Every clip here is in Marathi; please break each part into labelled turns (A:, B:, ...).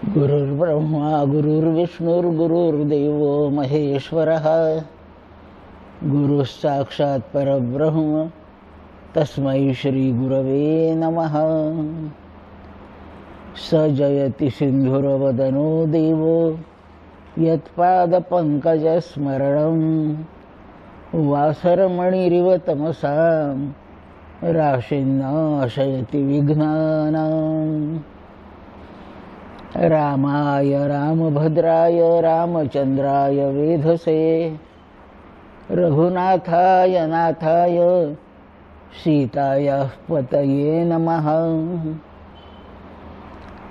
A: गुरुर्ब्रह्मा गुरुर्विष्णुर्गुरुर्देवो महेश्वरः गुरुः साक्षात् परब्रह्म तस्मै श्री गुरवे नमः। स जयति सिन्धुरवदनो देवो यत्पादपङ्कजस्मरणं वासरमणिरिव तमसां राशिन्नाशयति विघ्नानाम्। रामाय रामभद्राय रामचन्द्राय वेधसे रघुनाथाय नाथाय सीतायाः पतये नमः।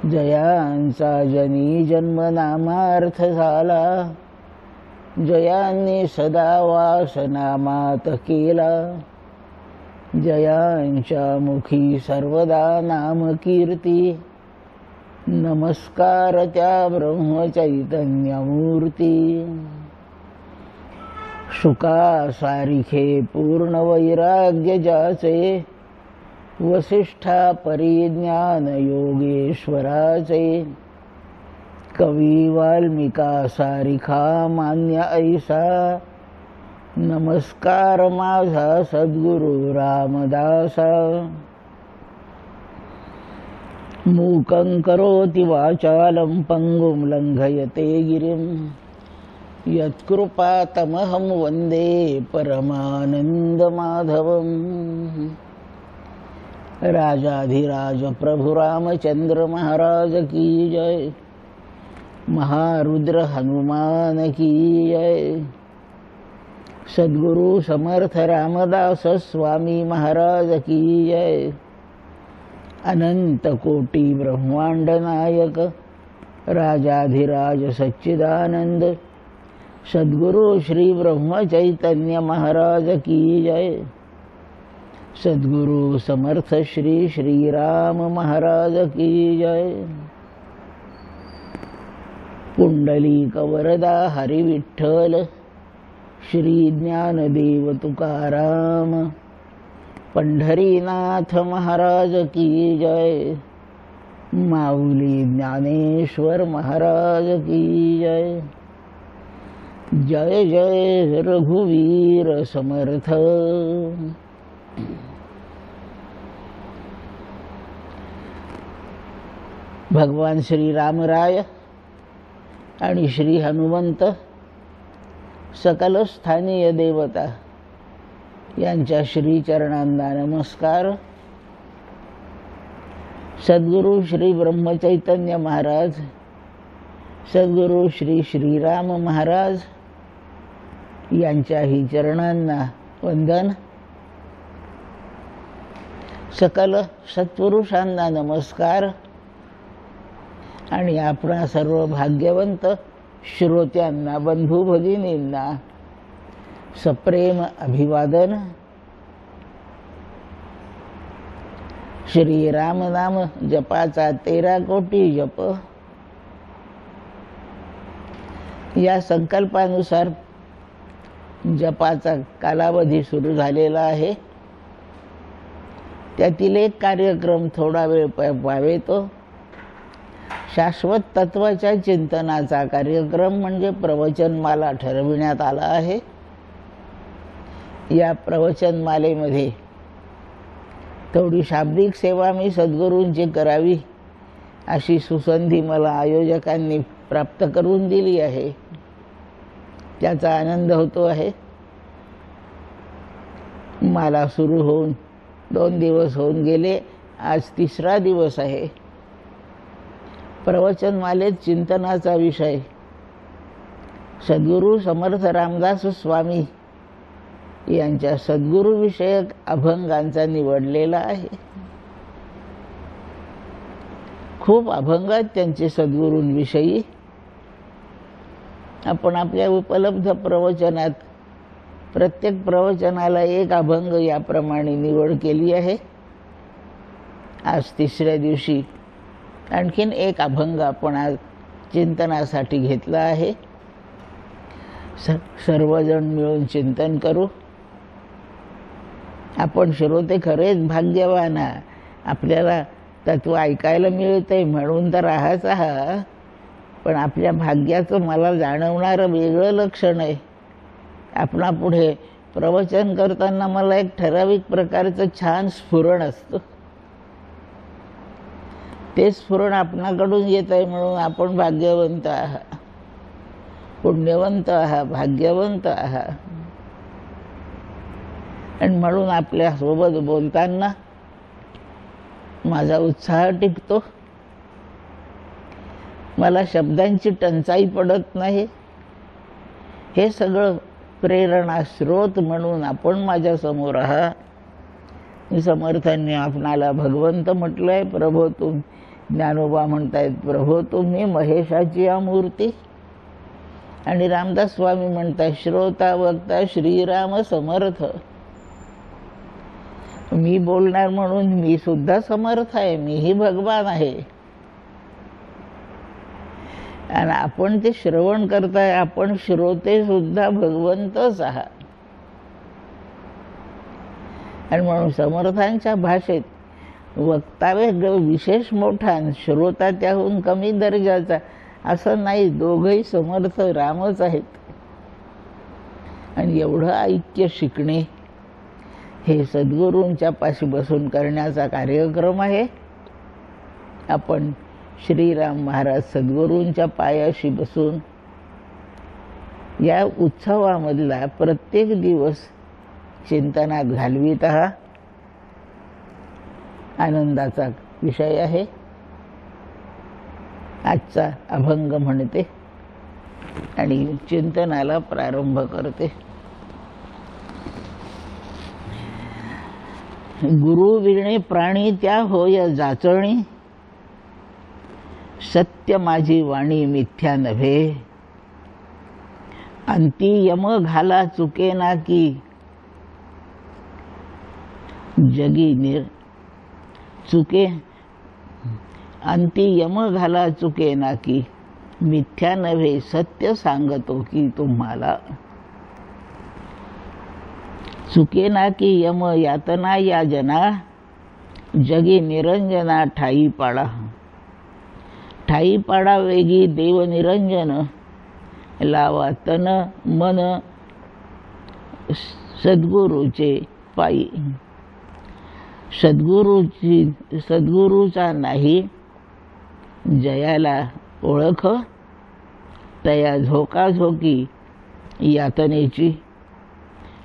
A: जयांचा जनी जन्मनामार्थ झाला जयांनी सदा वासनामात केला। जयांच्या मुखी सर्वदा नामकीर्ती नमस्कार त्या ब्रह्मचैतन्यमूर्ती। शुका सारिखे पूर्ण वैराग्य जाचे वसिष्ठा परिज्ञान योगेश्वराचे। कवी वाल्मिका सारिखा मान्य ऐसा नमस्कार माझा सद्गुरु रामदासा। मूकं करोति वाचालं पंगुं लंघयते गिरिं यत्कृपातमहं वन्दे परमानन्दमाधवम्। राजाधिराज प्रभु रामचंद्र महाराज की जय। महारुद्र हनुमान की जय। सद्गुरु समर्थ रामदास स्वामी महाराज की जय। अनंत कोटि ब्रह्मांड नायक राजाधिराज सच्चिदानंद सद्गुरु श्री ब्रह्म चैतन्य महाराज की जय। सद्गुरु समर्थ श्री श्री राम महाराज की जय। पुंडलीक वरदा हरि विठ्ठल श्री ज्ञानदेव तुकाराम पंढरीनाथ महाराज की जय। माऊली ज्ञानेश्वर महाराज की जय। जय जय रघुवीर समर्थ। भगवान श्री रामराय आणि श्री हनुमंत सकल स्थानीय देवता यांच्या श्री चरणांना नमस्कार। सद्गुरु श्री ब्रह्मचैतन्य महाराज सद्गुरु श्री श्रीराम महाराज यांच्याही चरणांना वंदन। सकल सत्पुरुषांना नमस्कार आणि आपणा सर्व भाग्यवंत श्रोत्यांना बंधू भगिनींना सप्रेम अभिवादन। श्री राम नाम जपाचा 13 कोटी जप या संकल्पानुसार जपाचा कालावधी सुरू झालेला आहे। त्यातील एक कार्यक्रम थोडा वेळ पाहावे तो शाश्वत तत्वाच्या चिंतनाचा कार्यक्रम म्हणजे प्रवचनमाला ठरविण्यात आला आहे। या प्रवचनमालेमध्ये थोडी शाब्दिक सेवा मी सद्गुरूंची करावी अशी सुसंधी मला आयोजकांनी प्राप्त करून दिली आहे। त्याचा आनंद होतो आहे। मला सुरू होऊन 2 दिवस होऊन गेले, आज 3रा दिवस आहे। प्रवचनमालेत चिंतनाचा विषय सद्गुरु समर्थ रामदास स्वामी यांच्या सद्गुरु विषयक अभंगांचा निवडलेला आहे। खूप अभंग आहेत त्यांचे सद्गुरूंविषयी। आपण आपल्या उपलब्ध प्रवचनात प्रत्येक प्रवचनाला एक अभंग याप्रमाणे निवड केली आहे। आज 3ऱ्या दिवशी आणखीन एक अभंग आपण आज चिंतनासाठी घेतला आहे। सर्वजण मिळून चिंतन करू। आपण श्रोते खरेच भाग्यवान, आपल्याला तत्व ऐकायला मिळते म्हणून तर आहाच आहात, पण आपल्या भाग्याचं मला जाणवणारं वेगळं लक्षण आहे. आपणापुढे प्रवचन करताना मला एक ठराविक प्रकारचं छान स्फुरण असतं. ते स्फुरण आपणाकडून येत आहे म्हणून आपण भाग्यवंत आहात, पुण्यवंत आहात, भाग्यवंत आहात. आणि म्हणून आपल्यासोबत बोलताना माझा उत्साह टिकतो. मला शब्दांची टंचाई पडत नाही. हे सगळं प्रेरणा स्रोत म्हणून आपण माझ्यासमोर आहात. समर्थांनी आपणाला भगवंत म्हटलंय. प्रभो तुम ज्ञानोबा म्हणतायत प्रभो तुम्ही महेशाची मूर्ती. आणि रामदास स्वामी म्हणतात श्रोता वक्ता श्रीराम समर्थ. मी बोलणार म्हणून मी सुद्धा समर्थ आहे, मीही भगवान आहे. आणि आपण ते श्रवण करताय, आपण श्रोते सुद्धा भगवंतच आहात. आणि म्हणून समर्थांच्या भाषेत वक्तावे विशेष मोठा, श्रोता त्याहून कमी दर्जाचा असं नाही. दोघंही समर्थ रामच आहेत. आणि एवढं ऐक्य शिकणे हे सद्गुरूंच्या पाशी बसून करण्याचा कार्यक्रम आहे. आपण श्रीराम महाराज सद्गुरूंच्या पायाशी बसून या उत्सवामधला प्रत्येक दिवस चिंतनात घालवीत आहात. आनंदाचा विषय आहे. आजचा अभंग म्हणते आणि चिंतनाला प्रारंभ करते. गुरु विणे प्राणी त्या होय जाचणी. सत्य माझी वाणी मिथ्या नव्हे. अंती यम घाला चुकेना की. जगी चुके अंती यम घाला चुकेना की. मिथ्या नव्हे सत्य सांगतो की तुम्हाला. चुकेना की यम यातना या जना. जगी निरंजना ठाई पाडा. ठाई पाडा वेगी देव निरंजन. लावा तन मन सद्गुरूचे पायी. सद्गुरूचा नाही जयाला ओळख. तया झोकाझोकी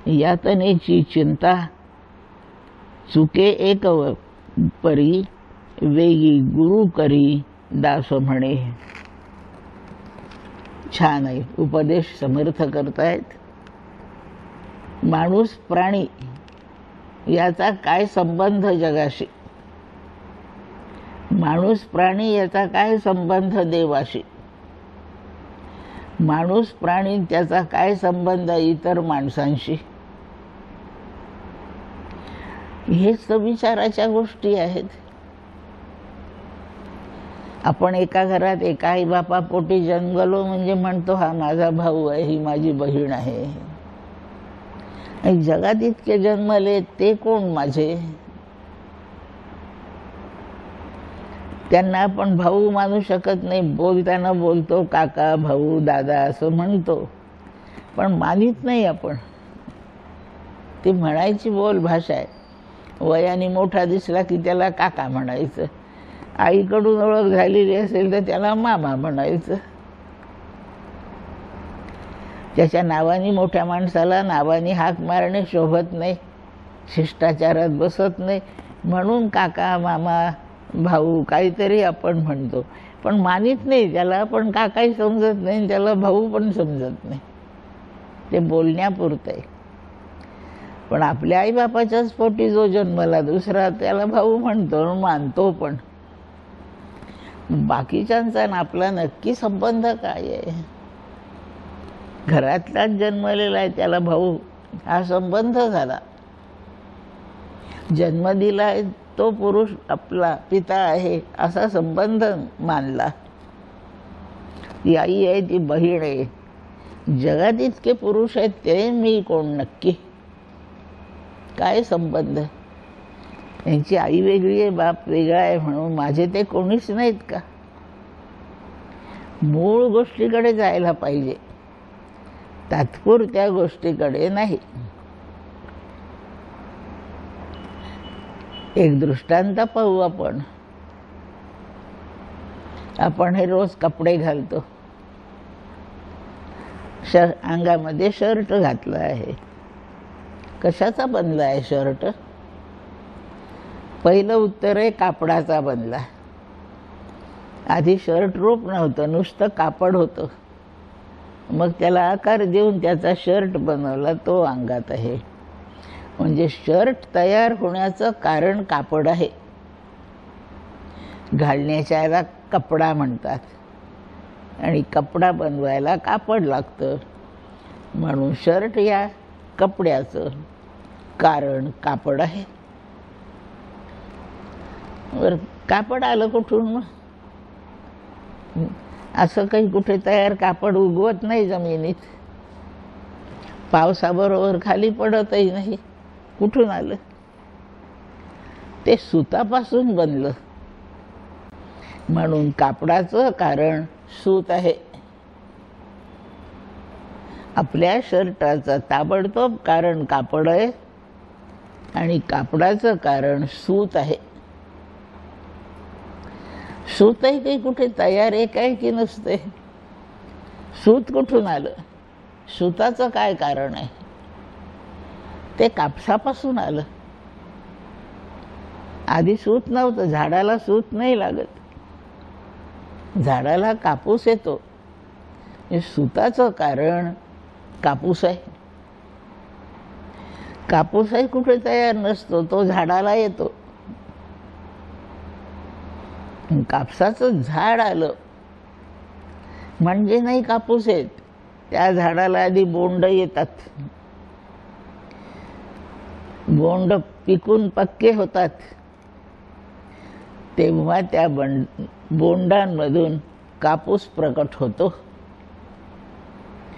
A: यातनेची चिंता. चुके एक परी वेगी गुरु करी दास म्हणे. छान आहे. उपदेश समर्थ करतायत. माणूस प्राणी याचा काय संबंध जगाशी. माणूस प्राणी याचा काय संबंध देवाशी. माणूस प्राणी त्याचा काय संबंध इतर माणसांशी. हेच विचाराच्या गोष्टी आहेत. आपण एका घरात एका आई बापा पोटी जन्मलो म्हणजे म्हणतो हा माझा भाऊ आहे, ही माझी बहीण आहे. आणि जगात इतके जन्मले ते कोण माझे. त्यांना आपण भाऊ मानू शकत नाही. बोलताना बोलतो काका भाऊ दादा असं म्हणतो, पण मानित नाही आपण. ती म्हणायची बोल भाषा आहे. वयाने मोठा दिसला की त्याला काका म्हणायचं. आईकडून ओळख झालेली असेल तर त्याला मामा म्हणायचं. त्याच्या नावाने मोठ्या माणसाला नावाने हाक मारणे शोभत नाही, शिष्टाचारात बसत नाही. म्हणून काका मामा भाऊ काहीतरी आपण म्हणतो, पण मानित नाही त्याला. आपण काकाही समजत नाही, त्याला भाऊ पण समजत नाही. ते बोलण्यापुरतं आहे. पण आपल्या आईबापाच्याच पोटी जो जन्मला दुसरा त्याला भाऊ म्हणतो, मानतो. पण बाकीच्यांचा ना आपला नक्की संबंध काय आहे. घरातलाच जन्मलेला आहे त्याला भाऊ हा संबंध झाला. जन्म दिलाय तो पुरुष आपला पिता आहे असा संबंध मानला. ती आई आहे, ती बहीण आहे. जगात इतके पुरुष आहेत ते मी कोण नक्की. काय संबंध. त्यांची आई वेगळी आहे, बाप वेगळा आहे म्हणून माझे ते कोणीच नाहीत का. मूळ गोष्टीकडे जायला पाहिजे, तात्पुरत्या गोष्टीकडे नाही. एक दृष्टांत पाहू आपण. आपण हे रोज कपडे घालतो. अंगामध्ये शर्ट घातला आहे. कशाचा बनला आहे शर्ट? पहिलं उत्तर आहे कापडाचा बनला. आधी शर्ट रूप नव्हतं, नुसतं कापड होतं. मग त्याला आकार देऊन त्याचा शर्ट बनवला, तो अंगात आहे. म्हणजे शर्ट तयार होण्याचं कारण कापड आहे. घालण्याच्या याला कपडा म्हणतात आणि कपडा बनवायला कापड लागतं. म्हणून शर्ट या कपड्याचं कारण कापड आहे. वर कापड आलं कुठून? मग असं काही कुठे तयार कापड उगवत नाही जमिनीत. पावसाबरोबर खाली पडतही नाही. कुठून आलं? ते सुतापासून बनलं. म्हणून कापडाचं कारण सूत आहे. आपल्या शर्टाचं ताबडतोब कारण कापड आहे आणि कापडाचं कारण सूत आहे. सूतही काही कुठे तयार आहे काय की नसते? सूत कुठून आलं? सूताचं काय कारण आहे? ते कापसापासून आलं. आधी सूत नव्हतं. झाडाला सूत नाही लागत. झाडाला कापूस येतो. हे सूताचं कारण कापूस आहे. कापूसही कुठे तयार नसतो, तो झाडाला येतो. कापसाचं झाड आलं म्हणजे नाही कापूस येत. त्या झाडाला आधी बोंड येतात. बोंड पिकून पक्के होतात, तेव्हा त्या बोंडांमधून कापूस प्रकट होतो.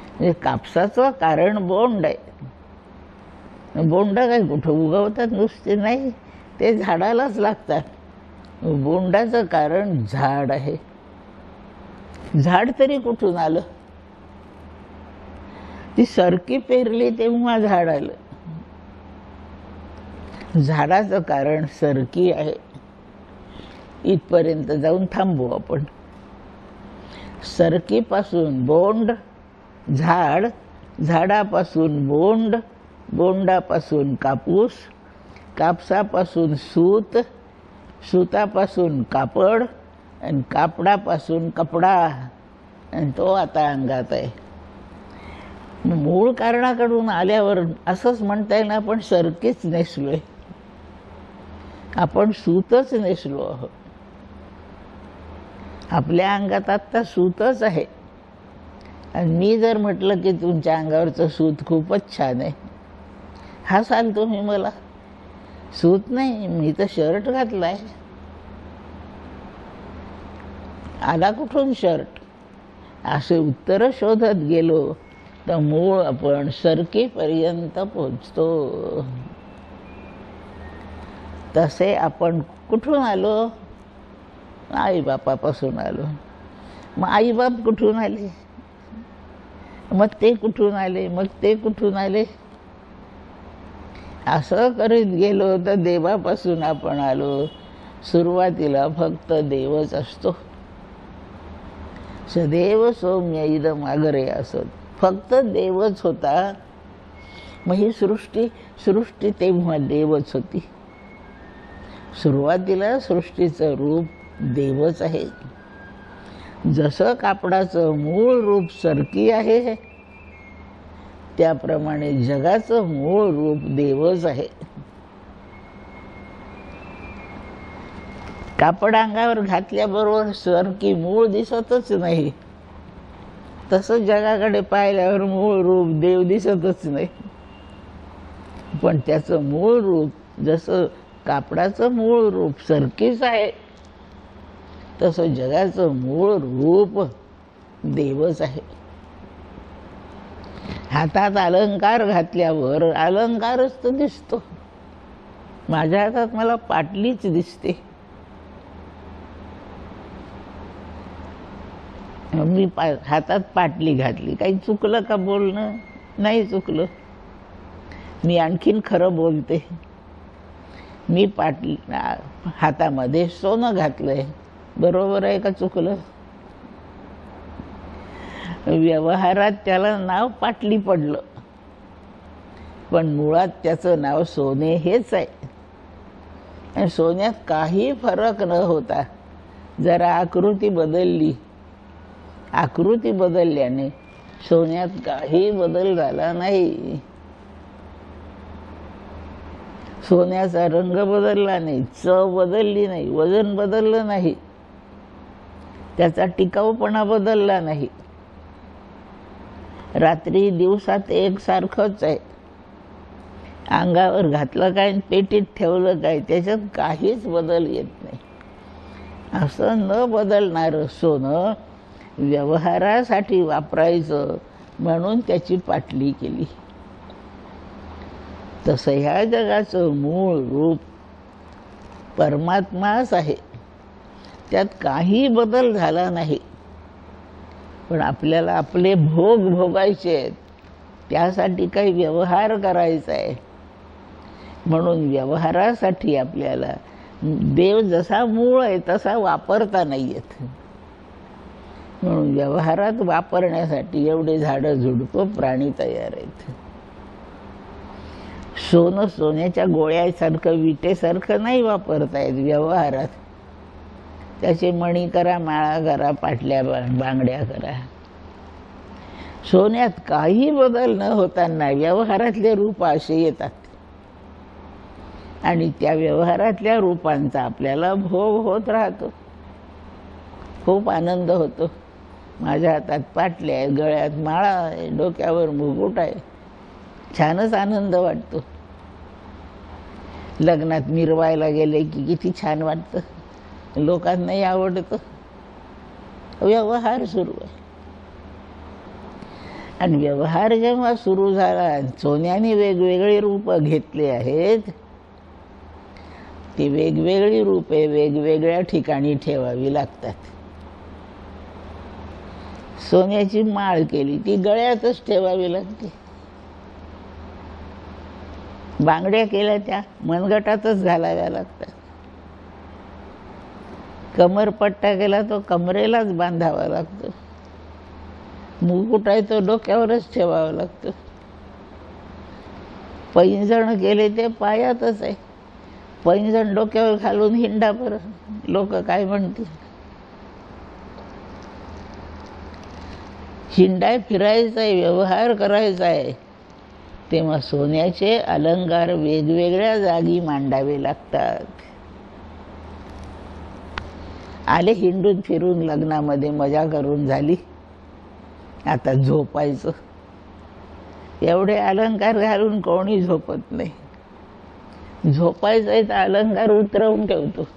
A: म्हणजे कापसाचं कारण बोंड आहे. बोंड काय कुठं उगवतात? नुसते नाही, ते झाडालाच लागतात. बोंडाचं कारण झाड आहे. झाड तरी कुठून आलं? ती सरकी पेरली तेव्हा झाड आलं. झाडाचं कारण सरकी आहे. इथपर्यंत जाऊन थांबू आपण. सरकीपासून बोंड, झाड, झाडापासून बोंड, बोंडापासून कापूस, कापसापासून सूत, सुतापासून कापड आणि कापडापासून कपडा, आणि तो आता अंगात आहे. मूळ कारणाकडून आल्यावर असंच म्हणता येईल आपण सरकीच नेसलोय, आपण सूतच नेसलो आहोत. आपल्या अंगात आत्ता सूतच आहे. आणि मी जर म्हटलं की तुमच्या अंगावरचं सूत खूपच छान आहे, हसाल तुम्ही मला. सूत नाही, मी तर शर्ट घातलाय. आला कुठून शर्ट? असे उत्तर शोधत गेलो तर मूळ आपण सरकीपर्यंत पोचतो. तसे आपण कुठून आलो? आईबापापासून आलो. मग आईबाप कुठून आले? मग ते कुठून आले? मग ते कुठून आले? असं करीत गेलो तर देवापासून आपण आलो. सुरुवातीला फक्त देवच असतो. सदैव सौम्य इदम अग्रे असत. फक्त देवच होता. मग ही सृष्टी तेव्हा देवच होती. सुरुवातीला सृष्टीचं रूप देवच आहे. जसं कापडाचं मूळ रूप सरकी आहे, त्याप्रमाणे जगाचं मूळ रूप देवच आहे. कापड अंगावर घातल्याबरोबर सरकी मूळ दिसतच नाही. तसं जगाकडे पाहिल्यावर मूळ रूप देव दिसतच नाही. पण त्याचं मूळ रूप, जसं कापडाचं मूळ रूप सरकीच आहे, तसं जगाचं मूळ रूप देवच आहे. हातात अलंकार घातल्यावर अलंकारच तर दिसतो. माझ्या हातात मला पाटलीच दिसते. मी हातात पाटली घातली. काही चुकलं का बोलणं? नाही चुकलं. मी आणखीन खरं बोलते. मी पाटली हातामध्ये सोनं घातलंय. बरोबर आहे का चुकलं? व्यवहारात त्याला नाव पाटली पडलं, पण मुळात त्याचं नाव सोने हेच आहे. आणि सोन्यात काही फरक न होता जरा आकृती बदलली, आकृती बदलल्याने सोन्यात काही बदल झाला नाही. सोन्याचा रंग बदलला नाही, चव बदलली नाही, वजन बदललं नाही, त्याचा टिकाऊपणा बदलला नाही. रात्री दिवसात एकसारखंच आहे. अंगावर घातलं काय, पेटीत ठेवलं काय, त्याच्यात काहीच बदल येत नाही. असं न बदलणारं सोनं व्यवहारासाठी वापरायचं म्हणून त्याची पाटली केली. तसं ह्या जगाचं मूळ रूप परमात्माच आहे. त्यात काही बदल झाला नाही. पण आपल्याला आपले भोग भोगायचे आहेत, त्यासाठी काही व्यवहार करायचा आहे. म्हणून व्यवहारासाठी आपल्याला देव जसा मूळ आहे तसा वापरता नाही येत. म्हणून व्यवहारात वापरण्यासाठी एवढे झाडं झुडपं प्राणी तयार आहेत. सोनं सोन्याच्या गोळ्यासारखं विटेसारखं नाही वापरता येत व्यवहारात. त्याचे मणी करा, माळा करा, पाटल्या बांगड्या करा. सोन्यात काही बदल न होताना व्यवहारातले रूप असे येतात आणि त्या व्यवहारातल्या रूपांचा आपल्याला भोग होत राहतो. खूप आनंद होतो. माझ्या हातात पाटल्या आहे, गळ्यात माळा आहे, डोक्यावर मुकुट आहे, छानच आनंद वाटतो. लग्नात मिरवायला गेले की किती छान वाटतं. लोकांनाही आवडतं. व्यवहार सुरू आहे. आणि व्यवहार जेव्हा सुरू झाला, सोन्याने वेगवेगळे रूप घेतले आहेत, ती वेगवेगळी रूपे वेगवेगळ्या ठिकाणी ठेवावी लागतात. सोन्याची माळ केली, ती गळ्यातच ठेवावी लागते. बांगड्या केल्या, त्या मनगटातच घालाव्या लागतात. कमरपट्टा केला तो कमरेलाच बांधावा लागतो. मुकुट आहे तो डोक्यावरच ठेवावा लागतो. पैंजण केले ते पायातच आहे. पैंजण डोक्यावर घालून हिंडा पर, लोक काय म्हणतील. हिंडाय फिरायचा आहे, व्यवहार करायचा आहे, तेव्हा सोन्याचे अलंकार वेगवेगळ्या जागी मांडावे लागतात. आले हिंडून फिरून, लग्नामध्ये मजा करून झाली, आता झोपायचं. एवढे अलंकार घालून कोणी झोपत नाही. झोपायचं तर अलंकार उतरवून ठेवतो.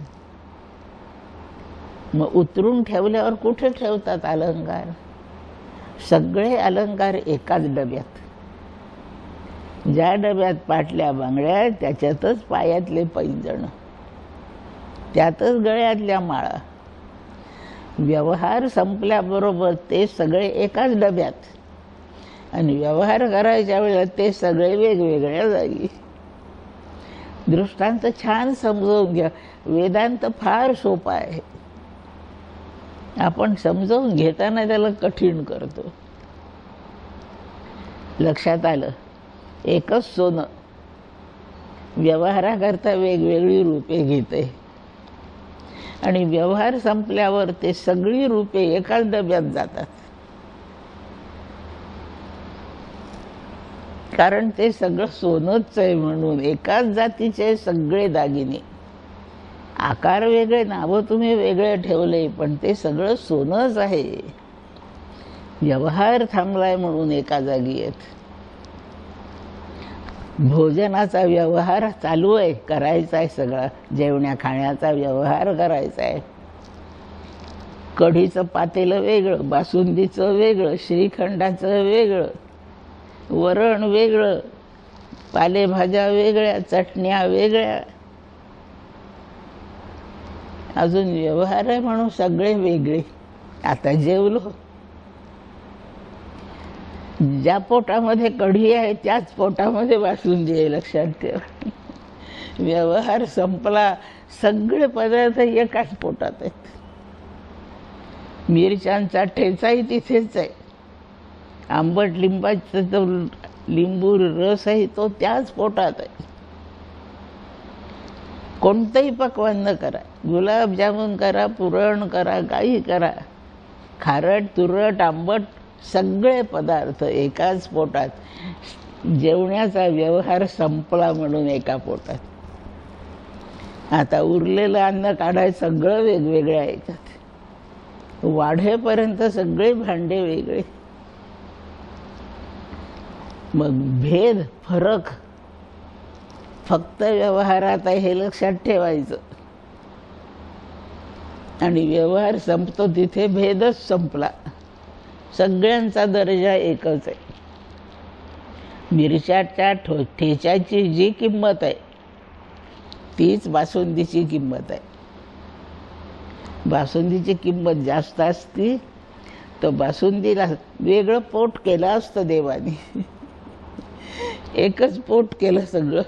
A: मग उतरून ठेवल्यावर कुठे ठेवतात अलंकार? सगळे अलंकार एकाच डब्यात. ज्या डब्यात पाटल्या बांगड्या, त्याच्यातच पायातले पैंजण, त्यातच गळ्यातल्या माळा. व्यवहार संपल्याबरोबर ते सगळे एकाच डब्यात, आणि व्यवहार करायच्या वेळेला ते सगळे वेगवेगळ्या जागी. दृष्टांत छान समजावून घ्या. वेदांत फार सोपा आहे. आपण समजावून घेताना त्याला कठीण करतो. लक्षात आलं? एकच सोनं व्यवहाराकरता वेगवेगळी रूपे घेते, आणि व्यवहार संपल्यावर ते सगळी रूपे एकाच डब्यात जातात. कारण ते सगळं सोनंच आहे. म्हणून एकाच जातीचे सगळे दागिने, आकार वेगळे, नावं तुम्ही वेगळे ठेवले, पण ते सगळं सोनंच आहे. व्यवहार थांबलाय म्हणून एका जागी आहेत. भोजनाचा व्यवहार चालू आहे, करायचा आहे. सगळा जेवण्या खाण्याचा व्यवहार करायचा आहे. कढीचं पातेलं वेगळं, बासुंदीचं वेगळं, श्रीखंडाचं वेगळं, वरण वेगळं, पालेभाज्या वेगळ्या, चटण्या वेगळ्या. अजून व्यवहार आहे म्हणून सगळे वेगळे. आता जेवलो. ज्या पोटामध्ये कढी आहे त्याच पोटामध्ये बासुंदी आहे, लक्षात ठेवा. व्यवहार संपला. सगळे पदार्थ एकाच पोटात आहेत. मिरच्यांचा ठेचाही तिथेच आहे. आंबट लिंबाचा जो लिंबू रस आहे तो त्याच पोटात आहे. कोणतंही पक्वान्न न करा, गुलाबजामुन करा, पुरण करा, काही करा, खारट तुरट आंबट सगळे पदार्थ एकाच पोटात. जेवण्याचा व्यवहार संपला म्हणून एका पोटात. आता उरलेलं अन्न काढायचं, सगळं वेगवेगळ्या याच्यात. वाढेपर्यंत सगळे भांडे वेगळे. मग भेद फरक फक्त व्यवहारात आहे हे लक्षात ठेवायचं. आणि व्यवहार संपतो तिथे भेदच संपला. सगळ्यांचा दर्जा एकच आहे. मिरच्याच्या ठेच्याची जी किंमत आहे तीच बासुंदीची किंमत आहे. बासुंदीची किंमत जास्त असती तर बासुंदीला वेगळं पोट केलं असतं देवाने. एकच पोट केलं सगळं.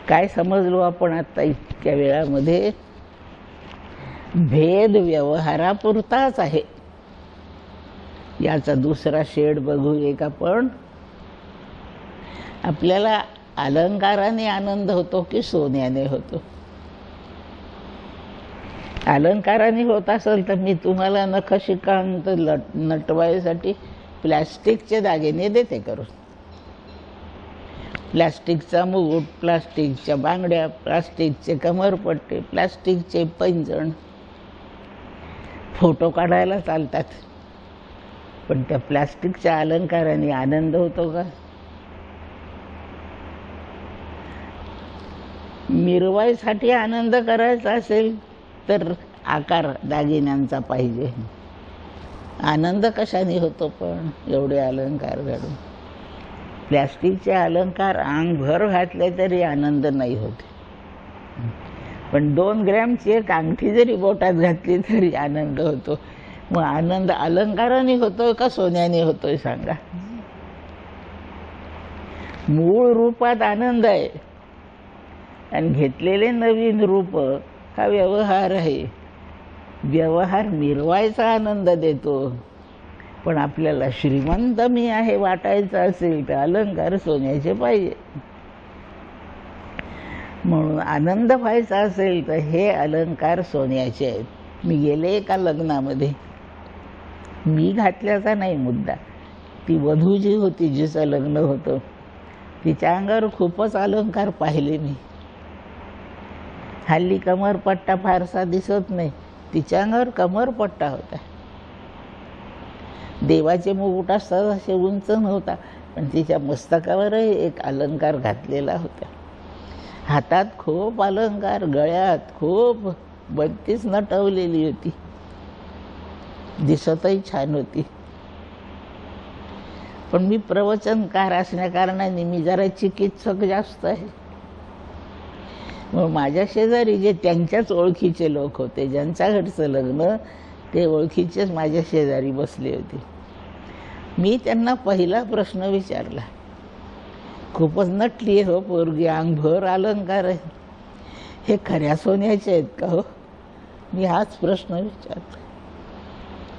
A: काय समजलो आपण आता इतक्या वेळामध्ये? भेद व्यवहारापुरताच आहे. याचा दुसरा शेड बघू एक आपण. आपल्याला अलंकाराने आनंद होतो की सोन्याने होतो? अलंकाराने होत असेल तर मी तुम्हाला नखशिकांत नटवायसाठी प्लॅस्टिकचे दागिने देते करून. प्लॅस्टिकचा मुकुट, प्लास्टिकच्या बांगड्या, प्लास्टिकचे कमरपट्टे, प्लास्टिकचे पैंजण. फोटो काढायला चालतात, पण त्या प्लास्टिकच्या अलंकाराने आनंद होतो का? मिरवाईसाठी आनंद करायचा असेल तर आकार दागिन्यांचा पाहिजे. आनंद कशाने होतो पण एवढे अलंकार घालून? प्लॅस्टिकचे अलंकार अंगभर घातले तरी आनंद नाही होते. पण 2 ग्रॅमची एक अंगठी जरी बोटात घातली तरी आनंद होतो. मग आनंद अलंकाराने होतोय का सोन्याने होतोय सांगा? मूळ रूपात आनंद आहे आणि घेतलेले नवीन रूप हा व्यवहार आहे. व्यवहार मिरवायचा आनंद देतो, पण आपल्याला श्रीमंत मी आहे वाटायचं असेल तर अलंकार सोन्याचे पाहिजे. म्हणून आनंद व्हायचा असेल तर हे अलंकार सोन्याचे आहेत. मी गेले एका लग्नामध्ये, मी घातल्याचा नाही मुद्दा, ती वधू जी होती जिचं लग्न होतं तिच्या अंगावर खूपच अलंकार पाहिले मी. हल्ली कमरपट्टा फारसा दिसत नाही, तिच्या अंगावर कमरपट्टा होता. देवाचे मुकुट असतात असे उंच नव्हता, पण तिच्या मस्तकावरही एक अलंकार घातलेला होता. हातात खूप अलंकार, गळ्यात खूप 32 नटवलेली होती. दिसतही छान होती. पण मी प्रवचनकार असण्या कारणाने मी जरा चिकित्सक जास्त आहे. मग माझ्या शेजारी जे त्यांच्याच ओळखीचे लोक होते, ज्यांच्या घरचं लग्न, ते ओळखीचेच माझ्या शेजारी बसले होते. मी त्यांना पहिला प्रश्न विचारला, खूपच नटली हो पोरगी, अंगभर अलंकार आहे, हे खऱ्या सोन्याचे आहेत का हो? मी हाच प्रश्न विचारला.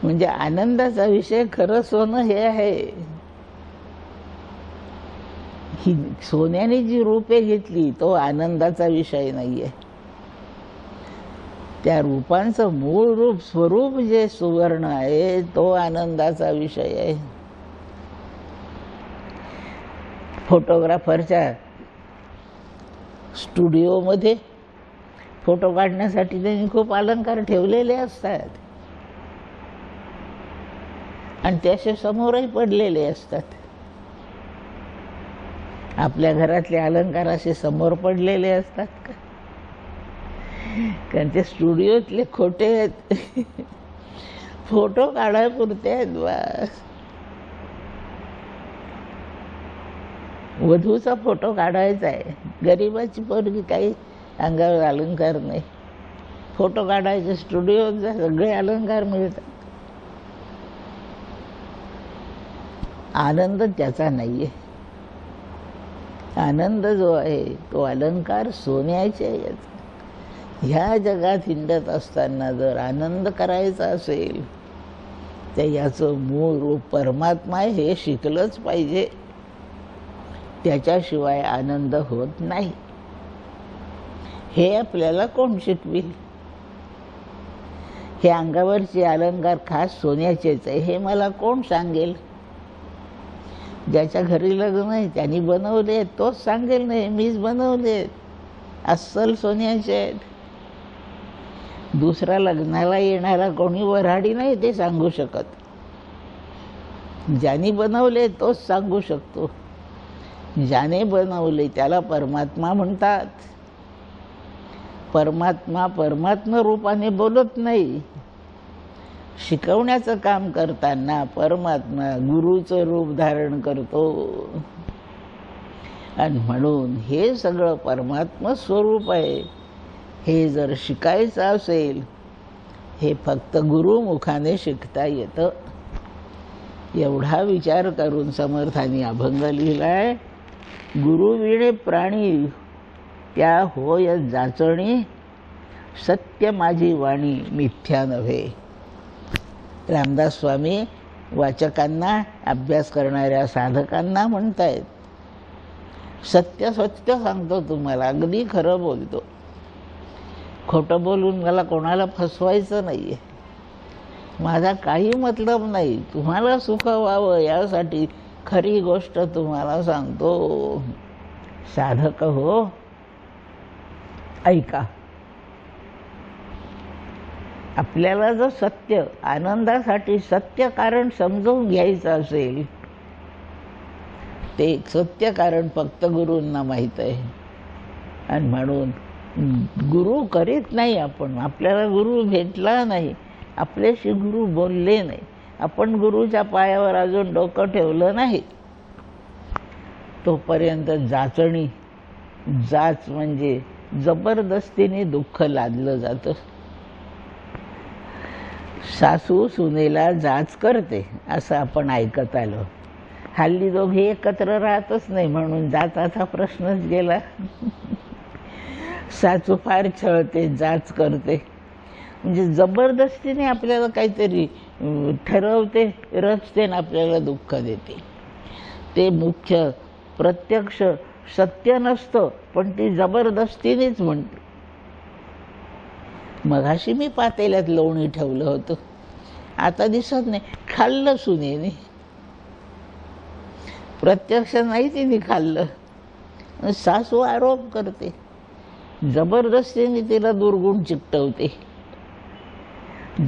A: म्हणजे आनंदाचा विषय खरं सोनं हे आहे. ही सोन्याने जी रूपे घेतली तो आनंदाचा विषय नाहीये. त्या रूपांचं मूळ रूप स्वरूप जे सुवर्ण आहे तो आनंदाचा विषय आहे. फोटोग्राफरच्या स्टुडिओमध्ये फोटो काढण्यासाठी त्यांनी खूप अलंकार ठेवलेले असतात आणि ते असे समोरही पडलेले असतात. आपल्या घरातले अलंकार असे समोर पडलेले असतात का? कारण ते स्टुडिओतले खोटे आहेत. फोटो काढायपुरते आहेत बस. वधूचा फोटो काढायचा आहे, गरिबाची पोरगी काही अंगावर अलंकार नाही. फोटो काढायचे स्टुडिओत जा, सगळे अलंकार मिळतात. आनंद त्याचा नाही आहे. आनंद जो आहे तो अलंकार सोन्याचे याचा. ह्या जगात हिंडत असताना जर आनंद करायचा असेल तर याचं मूळ रूप परमात्मा आहे हे शिकलंच पाहिजे. त्याच्याशिवाय आनंद होत नाही. हे आपल्याला कोण शिकविल? हे अंगावरचे अलंकार खास सोन्याचेच आहे हे मला कोण सांगेल? ज्याच्या घरी लग्न आहे त्यांनी बनवले तोच सांगेल, नाही मीच बनवले, अस्सल सोन्याचे आहेत. दुसरा लग्नाला येणारा कोणी वऱ्हाडी नाही ते सांगू शकत. ज्याने बनवले तोच सांगू शकतो. ज्याने बनवले त्याला परमात्मा म्हणतात. परमात्मा परमात्मा रूपाने बोलत नाही. शिकवण्याचं काम करताना परमात्मा गुरुचं रूप धारण करतो. आणि म्हणून हे सगळं परमात्मा स्वरूप आहे. हे जर शिकायचं असेल हे फक्त गुरुमुखाने शिकता येतं. एवढा विचार करून समर्थांनी अभंग लिहिलाय. गुरुविणे प्राणी त्या होय जाचणी, सत्य माझी वाणी मिथ्या नव्हे. रामदास स्वामी वाचकांना, अभ्यास करणाऱ्या साधकांना म्हणतायत, सत्य सत्य सांगतो तुम्हाला, अगदी खरं बोलतो. खोटं बोलून मला कोणाला फसवायचं नाही आहे. माझा काही मतलब नाही. तुम्हाला सुख व्हावं यासाठी खरी गोष्ट तुम्हाला सांगतो. साधक हो, ऐका. आपल्याला जर सत्य, आनंदासाठी सत्य कारण समजून घ्यायचं असेल, ते सत्य कारण फक्त गुरूंना माहीत आहे. आणि म्हणून गुरु करीत नाही आपण. आपल्याला गुरु भेटला नाही, आपल्याशी गुरु बोलले नाही, आपण गुरुच्या पायावर अजून डोकं ठेवलं नाही, तोपर्यंत जाचणी, जाच म्हणजे जबरदस्तीने दुःख लादलं जातं. सासू सुनेला जाच करते असं आपण ऐकत आलो. हल्ली दोघे एकत्र राहतच नाही म्हणून जाचाचा प्रश्नच गेला. सासू फार छळते, जाच करते, म्हणजे जबरदस्तीने आपल्याला काहीतरी ठरवते, रचते आणि आपल्याला दुःख देते. ते मुख्य प्रत्यक्ष सत्य नसतं, पण ती जबरदस्तीनेच म्हणते. मगाशी मी पातेल्यात लोणी ठेवलं होतं, आता दिसत नाही, खाल्लं सुनेने. प्रत्यक्ष नाही तिने खाल्लं. सासू आरोप करते, जबरदस्तीने तिला दुर्गुण चिकटवते.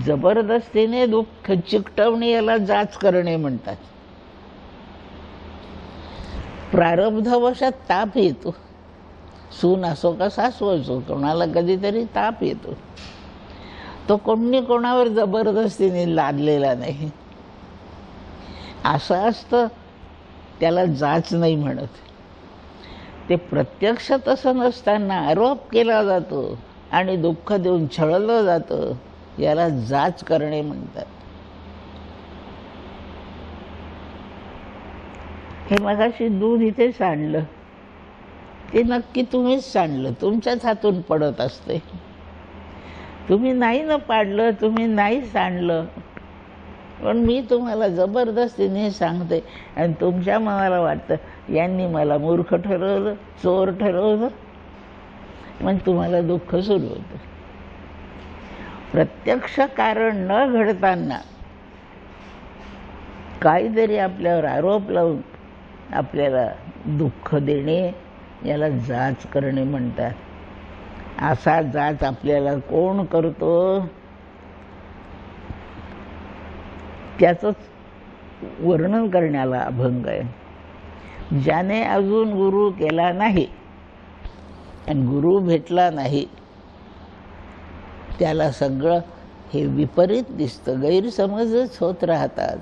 A: जबरदस्तीने दुःख चिकटवणे याला जाच करणे म्हणतात. प्रारब्धवशात ताप येतो. सून असो का सासू असो, कोणाला कधीतरी ताप येतो. तो कोणी कोणावर जबरदस्तीने लादलेला नाही. असं असतं, त्याला जाच नाही म्हणत. ते प्रत्यक्ष तसं नसताना आरोप केला जातो आणि दुःख देऊन छळलं जातं, याला जाच करणे म्हणतात. हे मगाशी दूध इथे सांडलं, ते नक्की तुम्हीच सांडलं, तुमच्याच हातून पडत असते. तुम्ही नाही न पाडलं, तुम्ही नाही सांडलं, पण मी तुम्हाला जबरदस्तीने सांगते. आणि तुमच्या मनाला वाटतं यांनी मला मूर्ख ठरवलं, चोर ठरवलं, मग तुम्हाला दुःख सुरू होतं. प्रत्यक्ष कारण न घडताना काहीतरी आपल्यावर आरोप लावून आपल्याला दुःख देणे याला जाच करणे म्हणतात. असा जाच आपल्याला कोण करतो, त्याचंच वर्णन करण्याला अभंग आहे. ज्याने अजून गुरु केला नाही आणि गुरु भेटला नाही त्याला सगळं हे विपरीत दिसतं, गैरसमजच होत राहतात.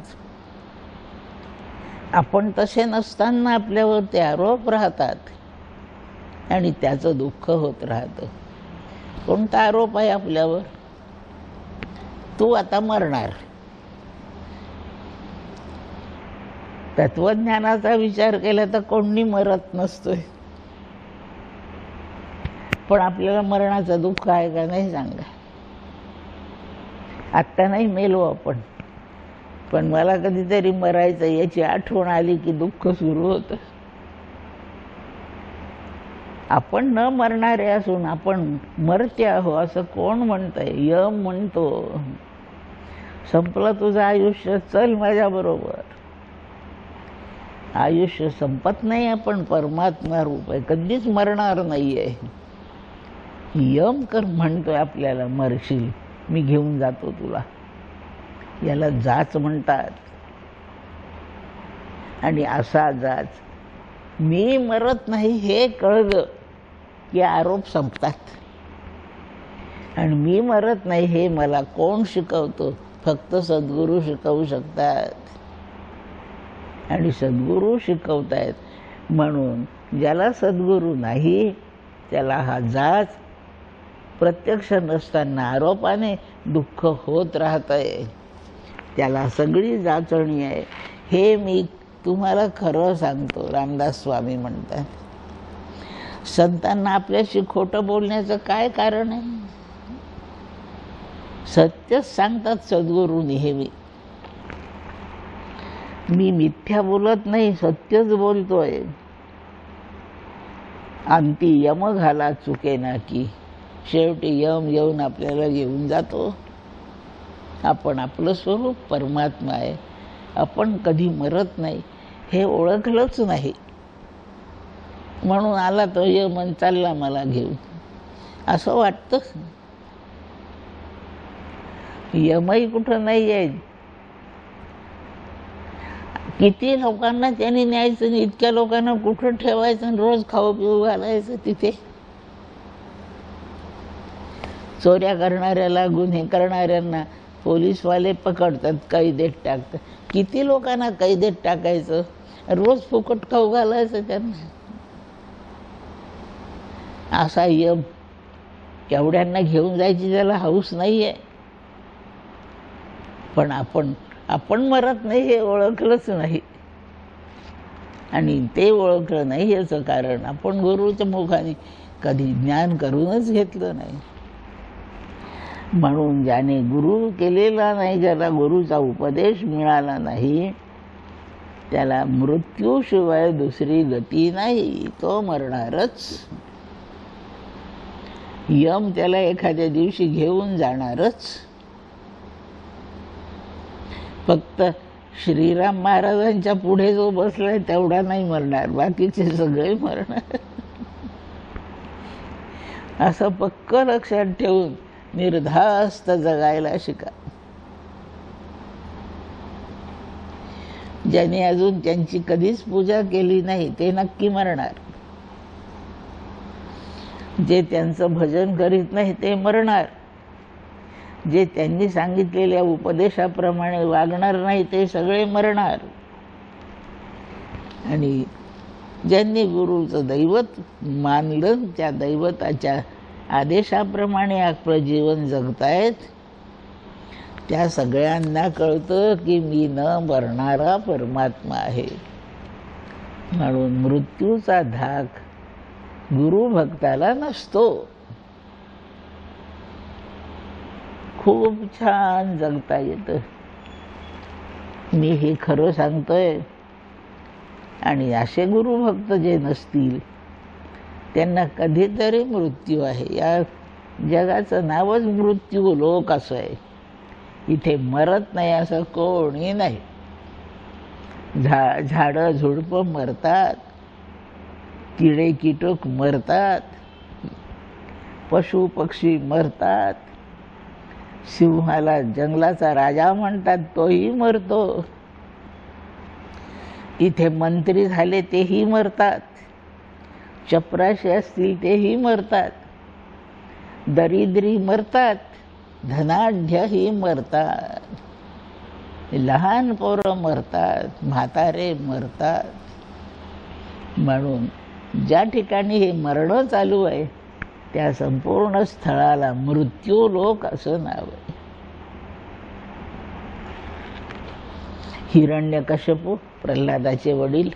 A: आपण तसे नसताना आपल्यावर ते आरोप राहतात आणि त्याचं दुःख होत राहतं. कोणता आरोप आहे आपल्यावर? तू आता मरणार. तत्वज्ञानाचा विचार केला तर कोणी मरत नसतोय, पण आपल्याला मरणाचं दुःख आहे का नाही सांगा. आत्ता नाही मेलो आपण, पण मला कधीतरी मरायचं याची आठवण आली की दुःख सुरू होतं. आपण न मरणारे असून आपण मरते आहो असं कोण म्हणतंय? यम म्हणतो, संपलं तुझं आयुष्य, चल माझ्याबरोबर. आयुष्य संपत नाही, आपण परमात्मा रूप आहे, कधीच मरणार नाहीये. यम कर म्हणतोय आपल्याला, मरशील मी घेऊन जातो तुला. याला जाच म्हणतात. आणि असा जाच, मी मरत नाही हे कळलं की आरोप संपतात. आणि मी मरत नाही हे मला कोण शिकवतो? फक्त सद्गुरू शिकवू शकतात. आणि सद्गुरू शिकवतायत म्हणून ज्याला सद्गुरू नाही त्याला हा जाच प्रत्यक्ष नसताना आरोपाने दुःख होत राहतंय. त्याला सगळी जाचणी आहे. हे मी तुम्हाला खरं सांगतो. रामदास स्वामी म्हणतात, संतांना आपल्याशी खोटं बोलण्याचं काय कारण आहे? सत्यच सांगतात सद्गुरू नेहमी. मी मिथ्या बोलत नाही, सत्यच बोलतोय. अंती यम घाला चुके ना की, शेवटी यम येऊन आपल्याला घेऊन जातो. आपण आपलं स्वरूप परमात्मा आहे. आपण कधी मरत नाही हे ओळखलंच नाही, म्हणून आला तो यमन चालला मला घेऊन असं वाटतं. यमही कुठं नाही आहे. किती लोकांना त्यांनी न्यायचं आणि इतक्या लोकांना कुठं ठेवायचं आणि रोज खाऊ पिऊ घालायचं तिथे. चोऱ्या करणाऱ्याला, गुन्हे करणाऱ्यांना पोलीसवाले पकडतात, कैदेत टाकतात. किती लोकांना कैदेत टाकायचं, रोज फुकट खाऊ घालायचं त्यांना. असा यम एवढ्यांना घेऊन जायची त्याला हौस नाही आहे. पण आपण मरत नाही हे ओळखलंच नाही. आणि ते ओळखलं नाही याचं कारण आपण गुरुच्या मुखाने कधी ज्ञान करूनच घेतलं नाही. म्हणून ज्याने गुरु केलेला नाही, ज्याला गुरुचा उपदेश मिळाला नाही, त्याला मृत्यूशिवाय दुसरी गती नाही. तो मरणारच. यम त्याला एखाद्या दिवशी घेऊन जाणारच. फक्त श्रीराम महाराजांच्या पुढे जो बसलाय तेवढा नाही मरणार, बाकीचे सगळे मरणार. असं पक्क लक्षात ठेवून निर्धास्त जगायला शिका. ज्याने अजून त्यांची कधीच पूजा केली नाही ते नक्की मरणार. जे त्यांचं भजन करीत नाही ते मरणार. जे त्यांनी सांगितलेल्या उपदेशाप्रमाणे वागणार नाही ते सगळे मरणार. आणि ज्यांनी गुरुचं दैवत मानलं, त्या दैवताच्या आदेशाप्रमाणे आपलं जीवन जगतायत, त्या सगळ्यांना कळतं की मी न मरणारा परमात्मा आहे. म्हणून मृत्यूचा धाक गुरुभक्ताला नसतो. खूप छान जगता येतं. मी हे खरं सांगतोय. आणि असे गुरुभक्त जे नसतील त्यांना कधीतरी मृत्यू आहे. या जगाचं नावच मृत्यू लोक असं आहे. इथे मरत नाही असं कोणी नाही. झाडं झुडपं मरतात, किडे कीटक मरतात, पशु पक्षी मरतात, सिंहाला जंगलाचा राजा म्हणतात तोही मरतो. इथे मंत्री झाले तेही मरतात, चपराशी असतील तेही मरतात, दरिद्री मरतात, धनाढ्यही मरतात, लहान पोरं मरतात, म्हातारे मरतात. म्हणून ज्या ठिकाणी हे मरणं चालू आहे त्या संपूर्ण स्थळाला मृत्यूलोक असं नाव आहे. हिरण्यकश्यपू प्रल्हादाचे वडील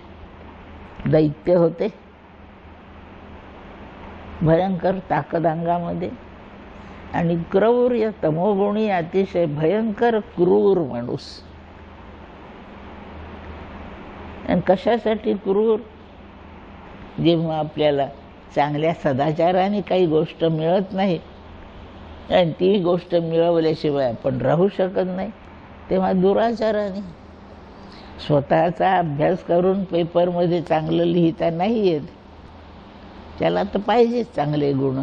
A: दैत्य होते, भयंकर ताकद अंगामध्ये, आणि क्रौर्य तमोगुणी अतिशय भयंकर क्रूर माणूस. आणि कशासाठी क्रूर? जेव्हा आपल्याला चांगल्या सदाचाराने काही गोष्ट मिळत नाही आणि ती गोष्ट मिळवल्याशिवाय आपण राहू शकत नाही, तेव्हा दुराचाराने. स्वतःचा अभ्यास करून पेपरमध्ये चांगलं लिहिता नाही येत, त्याला तर पाहिजेच चांगले गुण,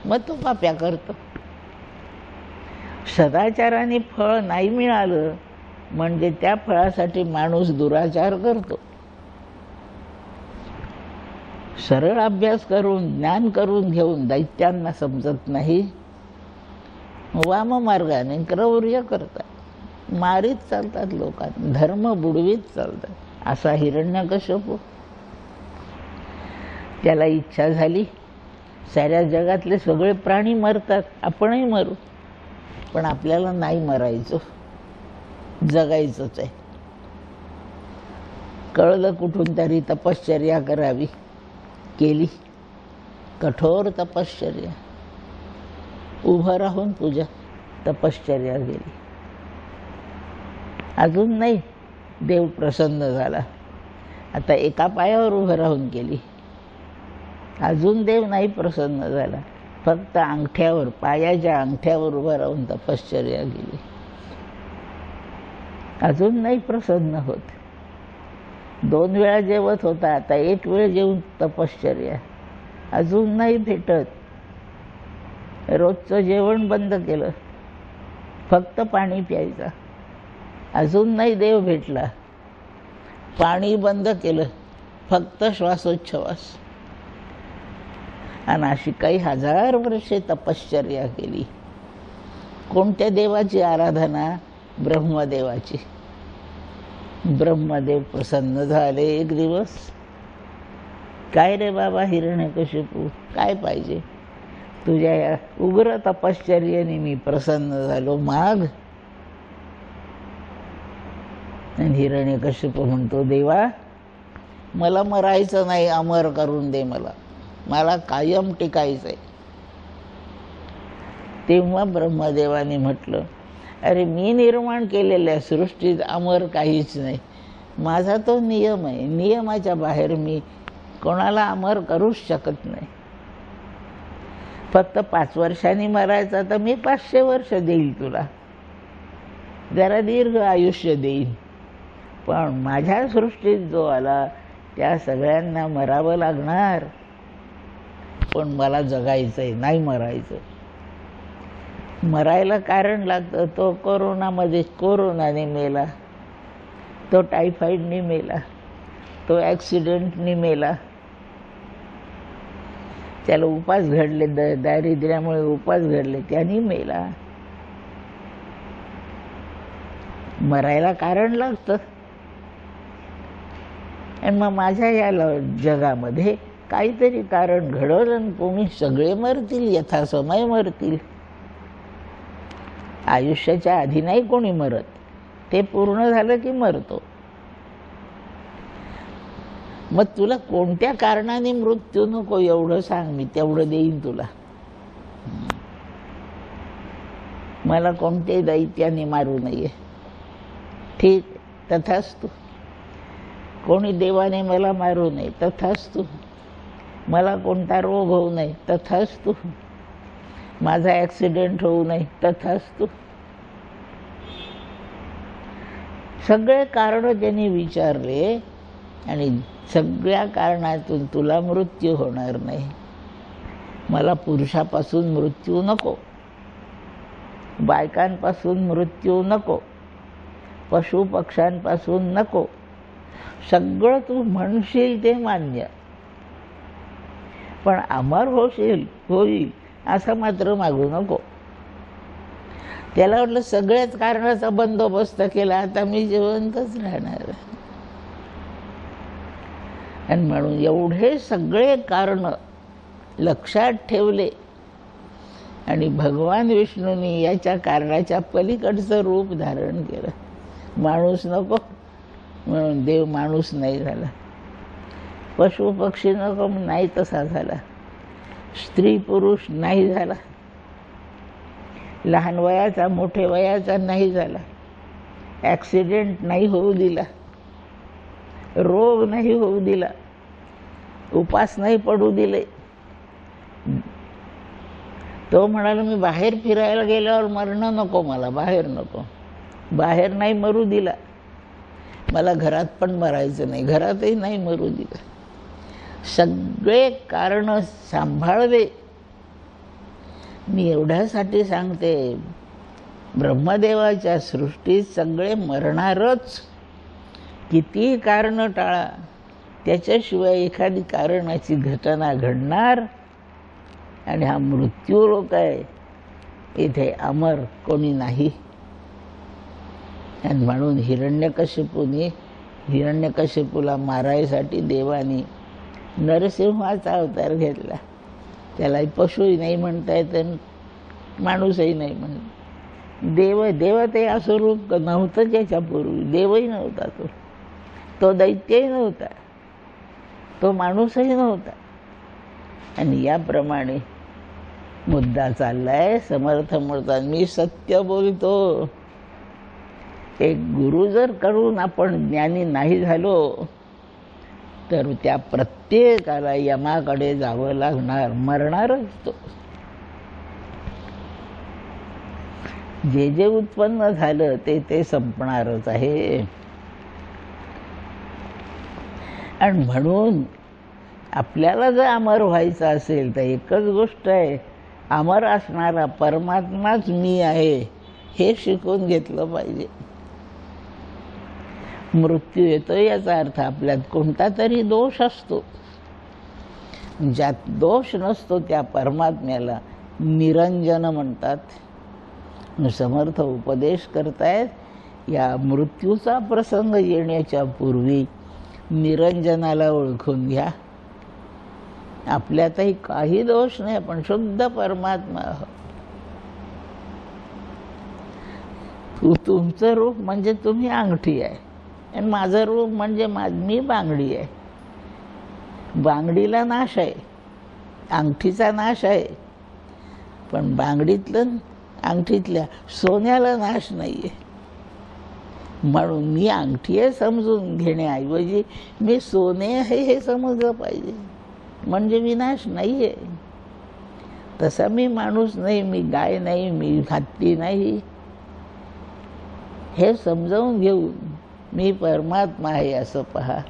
A: मग तो पाप्या करतो. सदाचाराने फळ नाही मिळालं म्हणजे त्या फळासाठी माणूस दुराचार करतो. सरळ अभ्यास करून ज्ञान करून घेऊन दैत्यांना समजत नाही, वाम मार्गाने क्रौर्य करतात, मारीत चालतात लोकांना, धर्म बुडवीत चालतात. असा हिरण्यकश्यपू. त्याला इच्छा झाली, साऱ्या जगातले सगळे प्राणी मरतात, आपणही मरू, पण आपल्याला नाही मरायचं, जगायचंच आहे. कळलं कुठून तरी तपश्चर्या करावी, केली कठोर तपश्चर्या, उभं राहून पूजा तपश्चर्या केली. अजून नाही देव प्रसन्न झाला. आता एका पायावर उभं राहून केली, अजून देव नाही प्रसन्न झाला. फक्त अंगठ्यावर, पायाच्या अंगठ्यावर उभं राहून तपश्चर्या केली, अजून नाही प्रसन्न होत. 2 वेळा जेवत होता, आता 1 वेळ जेवून तपश्चर्या, अजून नाही भेटत. रोजचं जेवण बंद केलं, फक्त पाणी प्यायचा, अजून नाही देव भेटला. पाणी बंद केलं, फक्त श्वासोच्छवास. आणि अशी काही 1000 वर्षे तपश्चर्या केली. कोणत्या देवाची आराधना? ब्रह्मदेवाची. ब्रह्मदेव प्रसन्न झाले एक दिवस. काय रे बाबा हिरण्यकशिपू, काय पाहिजे? तुझ्या या उग्र तपश्चर्येने मी प्रसन्न झालो, माग. आणि हिरण्यकशिपू म्हणतो, देवा मला मरायचं नाही, अमर करून दे मला, मला कायम टिकायचं आहे. तेव्हा ब्रह्मदेवाने म्हटलं, अरे मी निर्माण केलेल्या सृष्टीत अमर काहीच नाही, माझा तो नियम आहे, नियमाच्या बाहेर मी कोणाला अमर करूच शकत नाही. फक्त 5 वर्षांनी मरायचा तर मी 500 वर्ष देईल तुला, जरा दीर्घ आयुष्य देईल, पण माझ्या सृष्टीत जो आला त्या सगळ्यांना मरावं लागणार, पण मला जगायचं आहे, नाही मरायचं. मरायला कारण लागतं. तो कोरोनाने मेला, तो टायफॉईडने मेला, तो ॲक्सिडेंटने मेला, त्याला उपास घडले, दारिद्र्यामुळे उपास घडले, त्यांनी मेला. मरायला कारण लागतं. आणि मग माझ्या या जगामध्ये काहीतरी कारण घडवलं आणि कोणी सगळे मरतील, यथासमय मरतील. आयुष्याच्या आधी नाही कोणी मरत, ते पूर्ण झालं की मरतो. मग तुला कोणत्या कारणाने मृत्यू नको एवढं सांग, मी तेवढं देईन तुला. मला कोणत्याही दैत्याने मारू नये, ठीक, तथास्तु. कोणी देवाने मला मारू नये, तथास्तु. मला कोणता रोग होऊ नये, तथास्तु. माझा ॲक्सिडेंट होऊ नये, तथास्तु. सगळे कारण त्यांनी विचारले आणि सगळ्या कारणातून तुला मृत्यू होणार नाही. मला पुरुषापासून मृत्यू नको, बायकांपासून मृत्यू नको, पशु पक्ष्यांपासून नको. सगळं तू म्हणशील ते मान्य, पण अमर होईल असं मात्र मागू नको. त्याला वाटलं सगळ्याच कारणाचा बंदोबस्त केला, आता मी जिवंतच राहणार. आणि म्हणून एवढे सगळे कारण लक्षात ठेवले आणि भगवान विष्णूंनी याच्या कारणाच्या पलीकडचं रूप धारण केलं. माणूस नको म्हणून देव माणूस नाही झाला, पशु पक्षी नको नाही तसा झाला, स्त्री पुरुष नाही झाला, लहान वयाचा मोठे वयाचा नाही झाला, ॲक्सिडेंट नाही होऊ दिला, रोग नाही होऊ दिला, उपास नाही पडू दिले. तो म्हणाला मी बाहेर फिरायला गेल्यावर मरणं नको, मला बाहेर नको, बाहेर नाही मरू दिला, मला घरात पण मरायचं नाही, घरातही नाही मरू दिलं. सगळे कारण सांभाळले. मी एवढ्यासाठी सांगते, ब्रह्मदेवाच्या सृष्टीत सगळे मरणारच. कितीही कारण टाळा, त्याच्याशिवाय एखादी कारणाची घटना घडणार. आणि हा मृत्यू लोक आहे, इथे अमर कोणी नाही. आणि म्हणून हिरण्यकशिपूला मारायसाठी देवानी नरसिंहाचा अवतार घेतला. त्याला पशुही नाही म्हणता येत, माणूसही नाही म्हणत. देव ते असं रूप नव्हतं त्याच्यापूर्वी, देवही नव्हता तो दैत्यही नव्हता, तो माणूसही नव्हता. आणि याप्रमाणे मुद्दा चाललाय. समर्थ म्हणतात मी सत्य बोलतो. एक गुरु जर करून आपण ज्ञानी नाही झालो तर त्या प्रत्येकाला यमाकडे जावं लागणार, मरणारच तो. जे जे उत्पन्न झालं ते संपणारच आहे. आणि म्हणून आपल्याला जर अमर व्हायचं असेल तर एकच गोष्ट आहे, अमर असणारा परमात्माच मी आहे हे शिकून घेतलं पाहिजे. मृत्यू येतो याचा अर्थ आपल्यात कोणता तरी दोष असतो. ज्यात दोष नसतो त्या परमात्म्याला निरंजन म्हणतात. समर्थ उपदेश करतायत, या मृत्यूचा प्रसंग येण्याच्या पूर्वी निरंजनाला ओळखून घ्या. आपल्यातही काही दोष नाही, आपण शुद्ध परमात्मा आहोत. तुमचं रूप म्हणजे तुम्ही अंगठी आहे आणि माझं रूप म्हणजे मी बांगडी आहे. बांगडीला नाश आहे, अंगठीचा नाश आहे, पण बांगडीतलं अंगठीतल्या सोन्याला नाश नाही आहे. म्हणून मी अंगठी आहे समजून घेण्याऐवजी मी सोने आहे हे समजलं पाहिजे, म्हणजे विनाश नाही आहे. तसा मी माणूस नाही, मी गाय नाही, मी हत्ती नाही, हे समजावून घेऊन मी परमात्मा आहे असं पहा.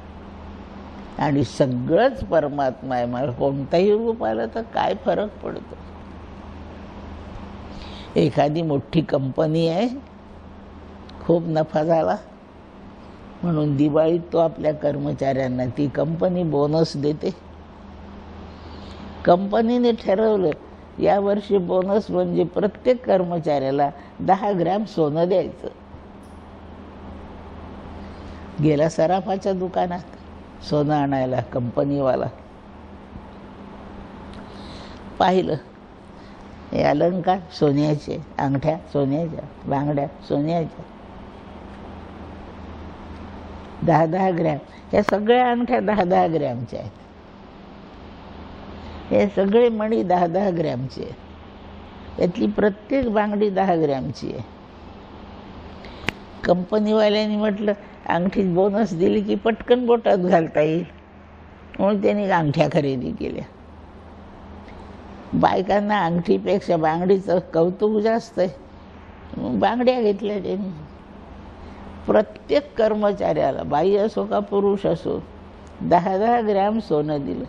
A: आणि सगळंच परमात्मा आहे. मला कोणताही रूप आलं तर काय फरक पडतो. एखादी मोठी कंपनी आहे, खूप नफा झाला म्हणून दिवाळीत तो आपल्या कर्मचाऱ्यांना ती कंपनी बोनस देते. कंपनीने ठरवलं यावर्षी बोनस म्हणजे प्रत्येक कर्मचाऱ्याला 10 ग्रॅम सोनं द्यायचं. गेला सराफाच्या दुकानात सोनं आणायला कंपनीवाला, पाहिलं हे अलंकार सोन्याचे, अंगठ्या सोन्याच्या, बांगड्या सोन्याच्या, 10-10 ग्रॅम. ह्या सगळ्या अंगठ्या 10-10 ग्रॅमच्या आहेत. हे सगळे मणी 10-10 ग्रॅमचे आहेत. यातली प्रत्येक बांगडी 10 ग्रॅमची आहे. कंपनीवाल्यांनी म्हटलं अंगठीत बोनस दिली की पटकन बोटात घालता येईल म्हणून त्यांनी अंगठ्या खरेदी केल्या. बायकांना अंगठीपेक्षा बांगडीचं कौतुक जास्त आहे, बांगड्या घेतल्या त्यांनी. प्रत्येक कर्मचाऱ्याला, बाई असो का पुरुष असो, 10-10 ग्रॅम सोनं दिलं.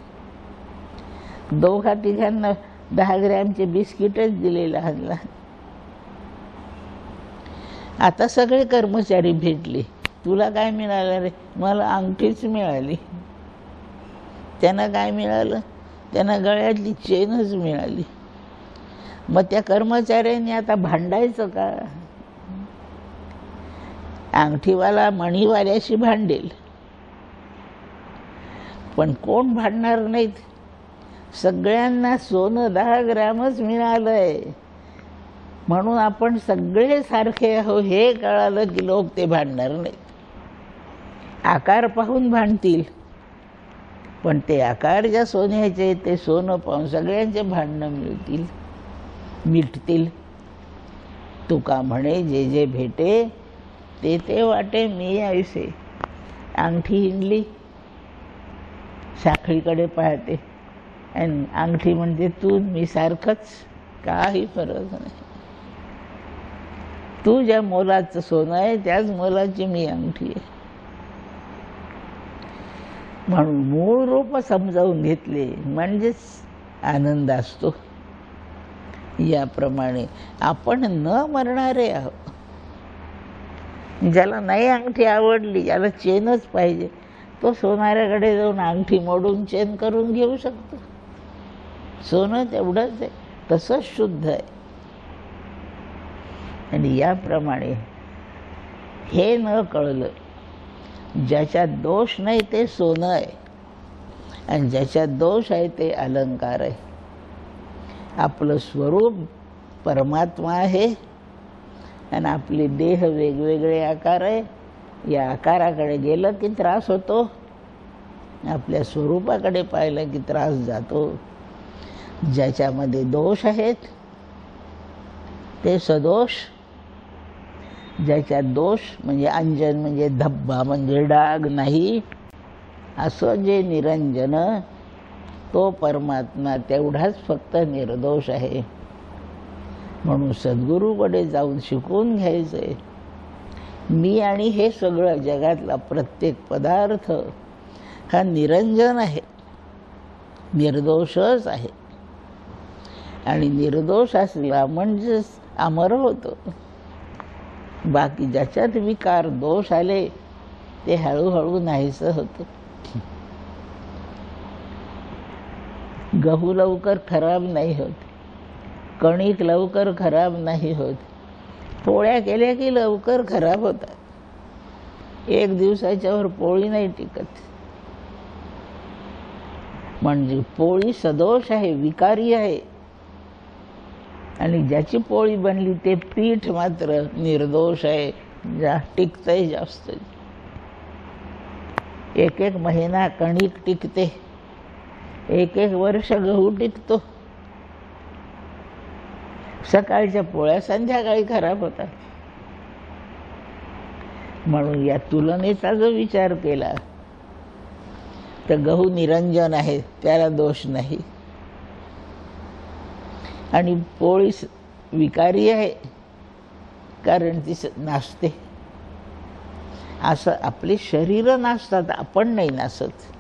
A: 2-3 10 ग्रॅमचे बिस्किटच दिले लहान लहान. आता सगळे कर्मचारी भेटले, तुला काय मिळालं रे? मला अंगठीच मिळाली. त्यांना काय मिळालं? त्यांना गळ्यातली चेनच मिळाली. मग त्या कर्मचाऱ्यांनी आता भांडायचं का? अंगठीवाला मणीवाल्याशी भांडेल, पण कोण भांडणार नाहीत? सगळ्यांना सोनं 10 ग्रॅमच मिळालंय म्हणून आपण सगळे सारखे आहो हे कळालं की लोक ते भांडणार नाही. आकार पाहून भांडतील, पण ते आकार ज्या सोन्याचे ते सोनं पाहून सगळ्यांचे भांडणं मिटतील. तुका म्हणे जे जे भेटे ते ते वाटे मी ऐसे. अंगठी हिंडली, साखळीकडे पाहते आणि अंगठी म्हणते तू मी सारखंच, काही फरक नाही. तू ज्या मोलाचं सोनं आहे त्याच मोलाची मी अंगठी आहे. म्हणून मूळ रूप समजावून घेतले म्हणजेच आनंद असतो. याप्रमाणे आपण न मरणारे आहोत. ज्याला नाही अंगठी आवडली, ज्याला चेनच पाहिजे, तो सोनाऱ्याकडे जाऊन अंगठी मोडून चेन करून घेऊ शकतो. सोनं तेवढंच आहे, तसंच शुद्ध आहे. आणि याप्रमाणे हे न कळलं, ज्याच्यात दोष नाही ते सोनं आहे आणि ज्याच्यात दोष आहे ते अलंकार आहे. आपलं स्वरूप परमात्मा आहे आणि आपले देह वेगवेगळे आकार आहे. या आकाराकडे गेलं की त्रास होतो, आपल्या स्वरूपाकडे पाहिलं की त्रास जातो. ज्याच्यामध्ये दोष आहेत ते सदोष, ज्याच्यात दोष म्हणजे अंजन म्हणजे धब्बा म्हणजे डाग नाही असं जे निरंजन, तो परमात्मा तेवढाच फक्त निर्दोष आहे. म्हणून सद्गुरूकडे जाऊन शिकून घ्यायचंय. मी आणि हे सगळं जगातला प्रत्येक पदार्थ हा निरंजन आहे, निर्दोषच आहे. आणि निर्दोष असला म्हणजेच अमर होतो. बाकी ज्याच्यात विकार दोष आले ते हळूहळू नाहीसं होतं. गहू लवकर खराब नाही होत, कणिक लवकर खराब नाही होत, पोळ्या केल्या की लवकर खराब होतात. 1 दिवसाच्यावर पोळी नाही टिकत. म्हणजे पोळी सदोष आहे, विकारी आहे. आणि ज्याची पोळी बनली ते पीठ मात्र निर्दोष आहे, टिकतंय जास्त. 1 महिना कणिक टिकते, 1 वर्ष गहू टिकतो. सकाळच्या पोळ्या संध्याकाळी खराब होतात. म्हणून या तुलनेचा जो विचार केला तर गहू निरंजन आहे, त्याला दोष नाही. आणि पोळी विकारी आहे कारण ती नाचते. असं आपली शरीर नाचतात, आपण नाही नाचत.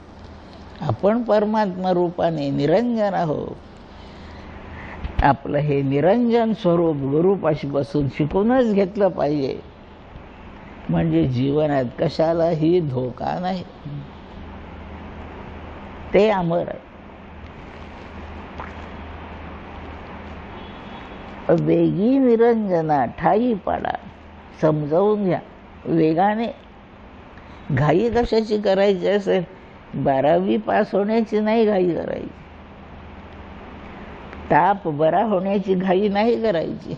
A: आपण परमात्मा रूपाने निरंजन आहोत. आपलं हे निरंजन स्वरूप गुरुपाशी बसून शिकूनच घेतलं पाहिजे. म्हणजे जीवनात कशालाही धोका नाही. ते अमर आहे. वेगी निरंजना ठाई पाडा. समजावून घ्या वेगाने. घाई कशाची करायची असेल? 12वी पास होण्याची नाही घाई करायची, ताप बरा होण्याची घाई नाही करायची,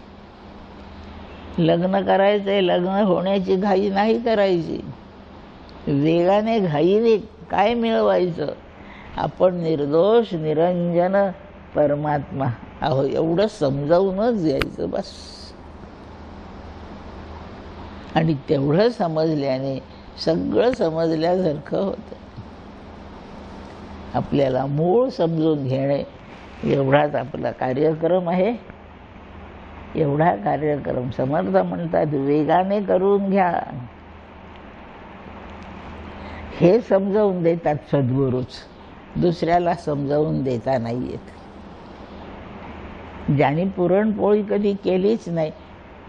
A: लग्न करायचंय लग्न होण्याची घाई नाही करायची. वेगाने घाईने काय मिळवायचं? आपण निर्दोष निरंजन परमात्मा आहो एवढं समजावूनच द्यायचं बस. आणि तेवढं समजल्याने सगळं समजल्यासारखं होतं. आपल्याला मूळ समजून घेणे एवढाच आपला कार्यक्रम आहे. एवढा कार्यक्रम समर्थ म्हणतात वेगाने करून घ्या. हे समजावून देतात सद्गुरूच, दुसऱ्याला समजावून देता नाही येत. ज्याने पुरणपोळी कधी केलीच नाही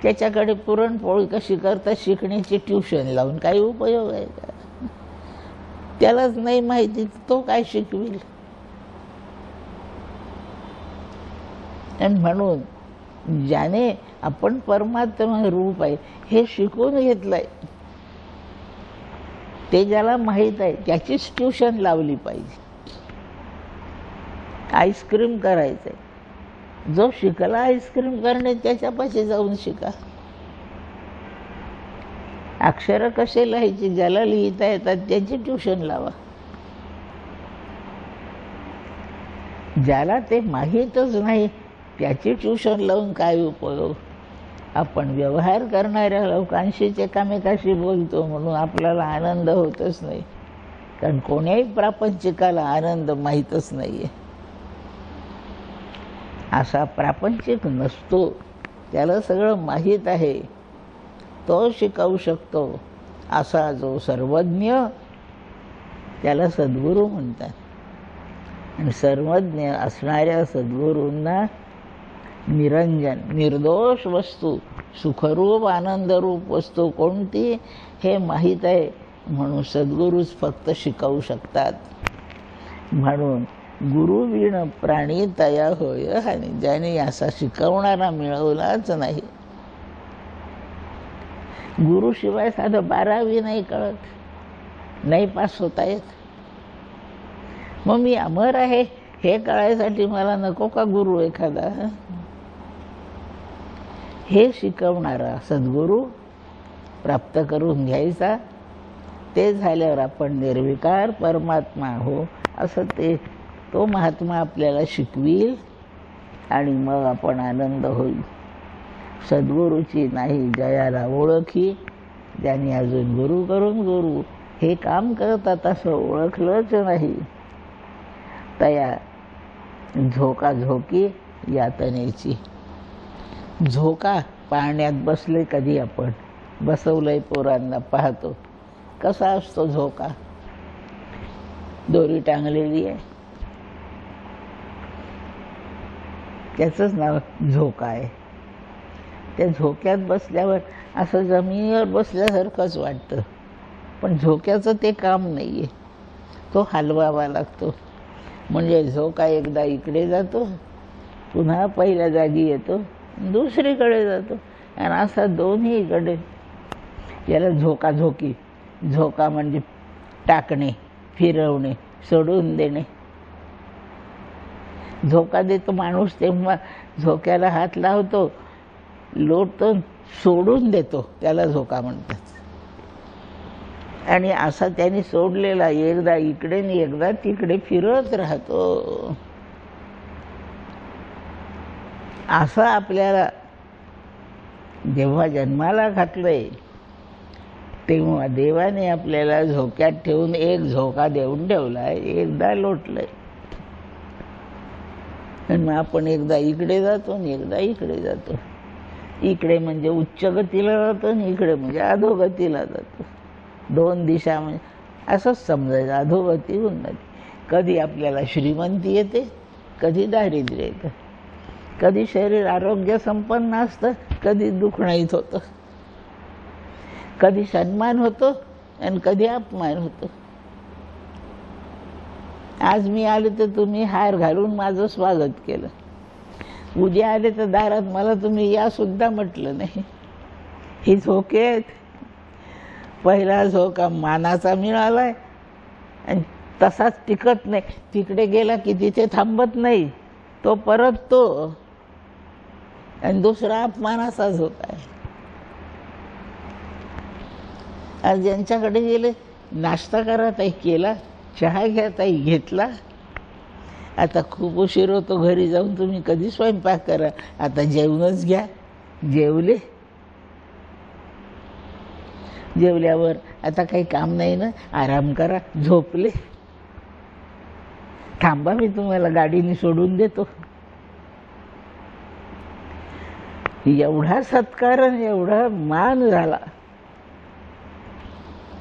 A: त्याच्याकडे पुरणपोळी कशी करता शिकण्याची ट्युशन लावून काही उपयोग आहे का? त्यालाच नाही माहिती, तो काय शिकविल? आणि म्हणून ज्याने आपण परमात्मा रूप आहे हे शिकून घेतलंय, ते ज्याला माहीत आहे त्याचीच ट्युशन लावली पाहिजे. आईस्क्रीम करायचंय, जो शिकला आईस्क्रीम करणे त्याच्यापाशी जाऊन शिका. अक्षरं कसे लिहायची, ज्याला लिहिता येतात त्याची ट्युशन लावा. ज्याला ते माहीतच नाही त्याची ट्युशन लावून काय उपयोग. आपण व्यवहार करणाऱ्या लोकांशीच एकामेकाशी बोलतो म्हणून आपल्याला आनंद होतच नाही, कारण कोण्याही प्रापंचिकाला आनंद माहीतच नाही आहे. असा प्रापंचिक नसतो, त्याला सगळं माहीत आहे, तो शिकवू शकतो. असा जो सर्वज्ञ त्याला सद्गुरू म्हणतात. आणि सर्वज्ञ असणाऱ्या सद्गुरूंना निरंजन निर्दोष वस्तू, सुखरूप आनंदरूप वस्तू कोणती हे माहीत आहे, म्हणून सद्गुरूच फक्त शिकवू शकतात. म्हणून गुरुविण प्राणी तया होय, आणि ज्याने असा शिकवणारा मिळवलाच नाही. गुरुशिवाय साधं 12वी नाही कळत, नाही पास होता येत. मग मी अमर आहे हे कळायसाठी मला नको का गुरु एखादा? हे शिकवणारा सद्गुरू प्राप्त करून घ्यायचा. ते झाल्यावर आपण निर्विकार परमात्मा हो असं तो महात्मा आपल्याला शिकवील आणि मग आपण आनंद होईल. सद्गुरूची नाही जयाला ओळखी, ज्यांनी अजून गुरु करून गुरु हे काम करतात असं ओळखलंच नाही. तया झोकाझोकी यातनेची. झोका पाण्यात बसले, कधी आपण बसवलंय पोरांना पाहतो कसा असतो झोका, दोरी टांगलेली आहे, त्याचंच नाव झोका आहे. त्या झोक्यात बसल्यावर असं जमिनीवर बसल्यासारखंच वाटतं, पण झोक्याचं ते काम नाही आहे, तो हलवावा लागतो. म्हणजे झोका एकदा इकडे जातो, पुन्हा पहिल्या जागी येतो, दुसरीकडे जातो, आणि असा दोन्हीकडे. याला झोकाझोकी. झोका म्हणजे टाकणे, फिरवणे, सोडून देणे. झोका देतो माणूस तेव्हा झोक्याला हात लावतो, लोटतो, सोडून देतो, त्याला झोका म्हणतात. आणि असा त्यांनी सोडलेला एकदा इकडे आणि एकदा तिकडे फिरत राहतो. असं आपल्याला जेव्हा जन्माला घातलंय तेव्हा देवाने आपल्याला झोक्यात ठेवून एक झोका देऊन ठेवलाय, एकदा लोटलंय. आणि मग आपण एकदा इकडे जातो आणि एकदा इकडे जातो. इकडे म्हणजे उच्च गतीला जातो आणि इकडे म्हणजे अधोगतीला जातो. दोन दिशा म्हणजे असंच समजायचं, अधोगती उन्नती. कधी आपल्याला श्रीमंती येते, कधी दारिद्र्य येतं, कधी शरीर आरोग्य संपन्न असतं, कधी दुखणीत होतं, कधी सन्मान होतो आणि कधी अपमान होतो. आज मी आले तर तुम्ही हार घालून माझं स्वागत केलं, उद्या आले तर दारात मला तुम्ही या सुद्धा म्हटलं नाही. ही झोके आहेत. पहिला झोका मानाचा मिळालाय आणि तसाच टिकत नाही, तिकडे गेला की तिथे थांबत नाही, तो परततो. आणि दुसरा अपमानाचा झोका आहे. आज ज्यांच्याकडे गेले, नाश्ता करा ताई, केला, चहा घ्या ताई, घेतला. आता खूप उशीर होतो, घरी जाऊन तुम्ही कधी स्वयंपाक करा, आता जेवणच घ्या. जेवले, जेवल्यावर आता काही काम नाही ना, आराम करा. झोपले, थांबा मी तुम्हाला गाडीने सोडून देतो. एवढा सत्कार आणि एवढा मान झाला.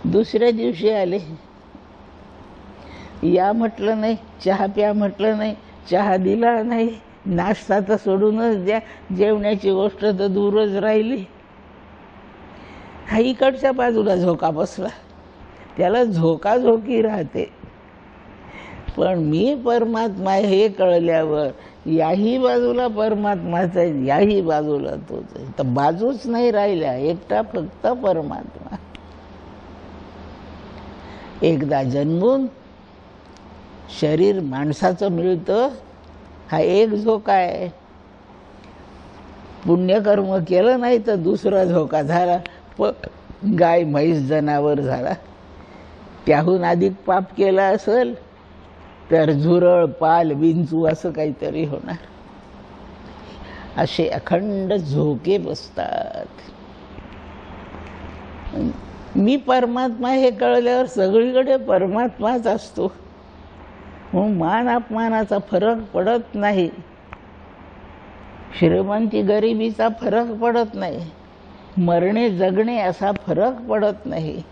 A: दुसऱ्या दिवशी आले, या म्हटलं नाही, चहा प्या म्हटलं नाही, चहा दिला नाही, नाश्ता तर सोडूनच द्या, जेवण्याची गोष्ट तर दूरच राहिली. हा इकडच्या बाजूला झोका बसला, त्याला झोकाझोकी राहते. पण मी परमात्मा हे कळल्यावर याही बाजूला परमात्माचा आहे, याही बाजूला तोच आहे, तर बाजूच नाही राहिल्या, एकटा फक्त परमात्मा. एकदा जन्मून शरीर माणसाचं मिळतं हा एक झोका आहे. पुण्यकर्म केलं नाही तर दुसरा झोका झाला, गाय म्हैस जनावर झाला. त्याहून अधिक पाप केला असेल तर झुरळ पाल विंचू असं काहीतरी होणार. असे अखंड झोके बसतात. मी परमात्मा हे कळल्यावर सगळीकडे परमात्माच असतो. मग मान अपमानाचा फरक पडत नाही, श्रीमंती गरिबीचा फरक पडत नाही, मरणे जगणे असा फरक पडत नाही.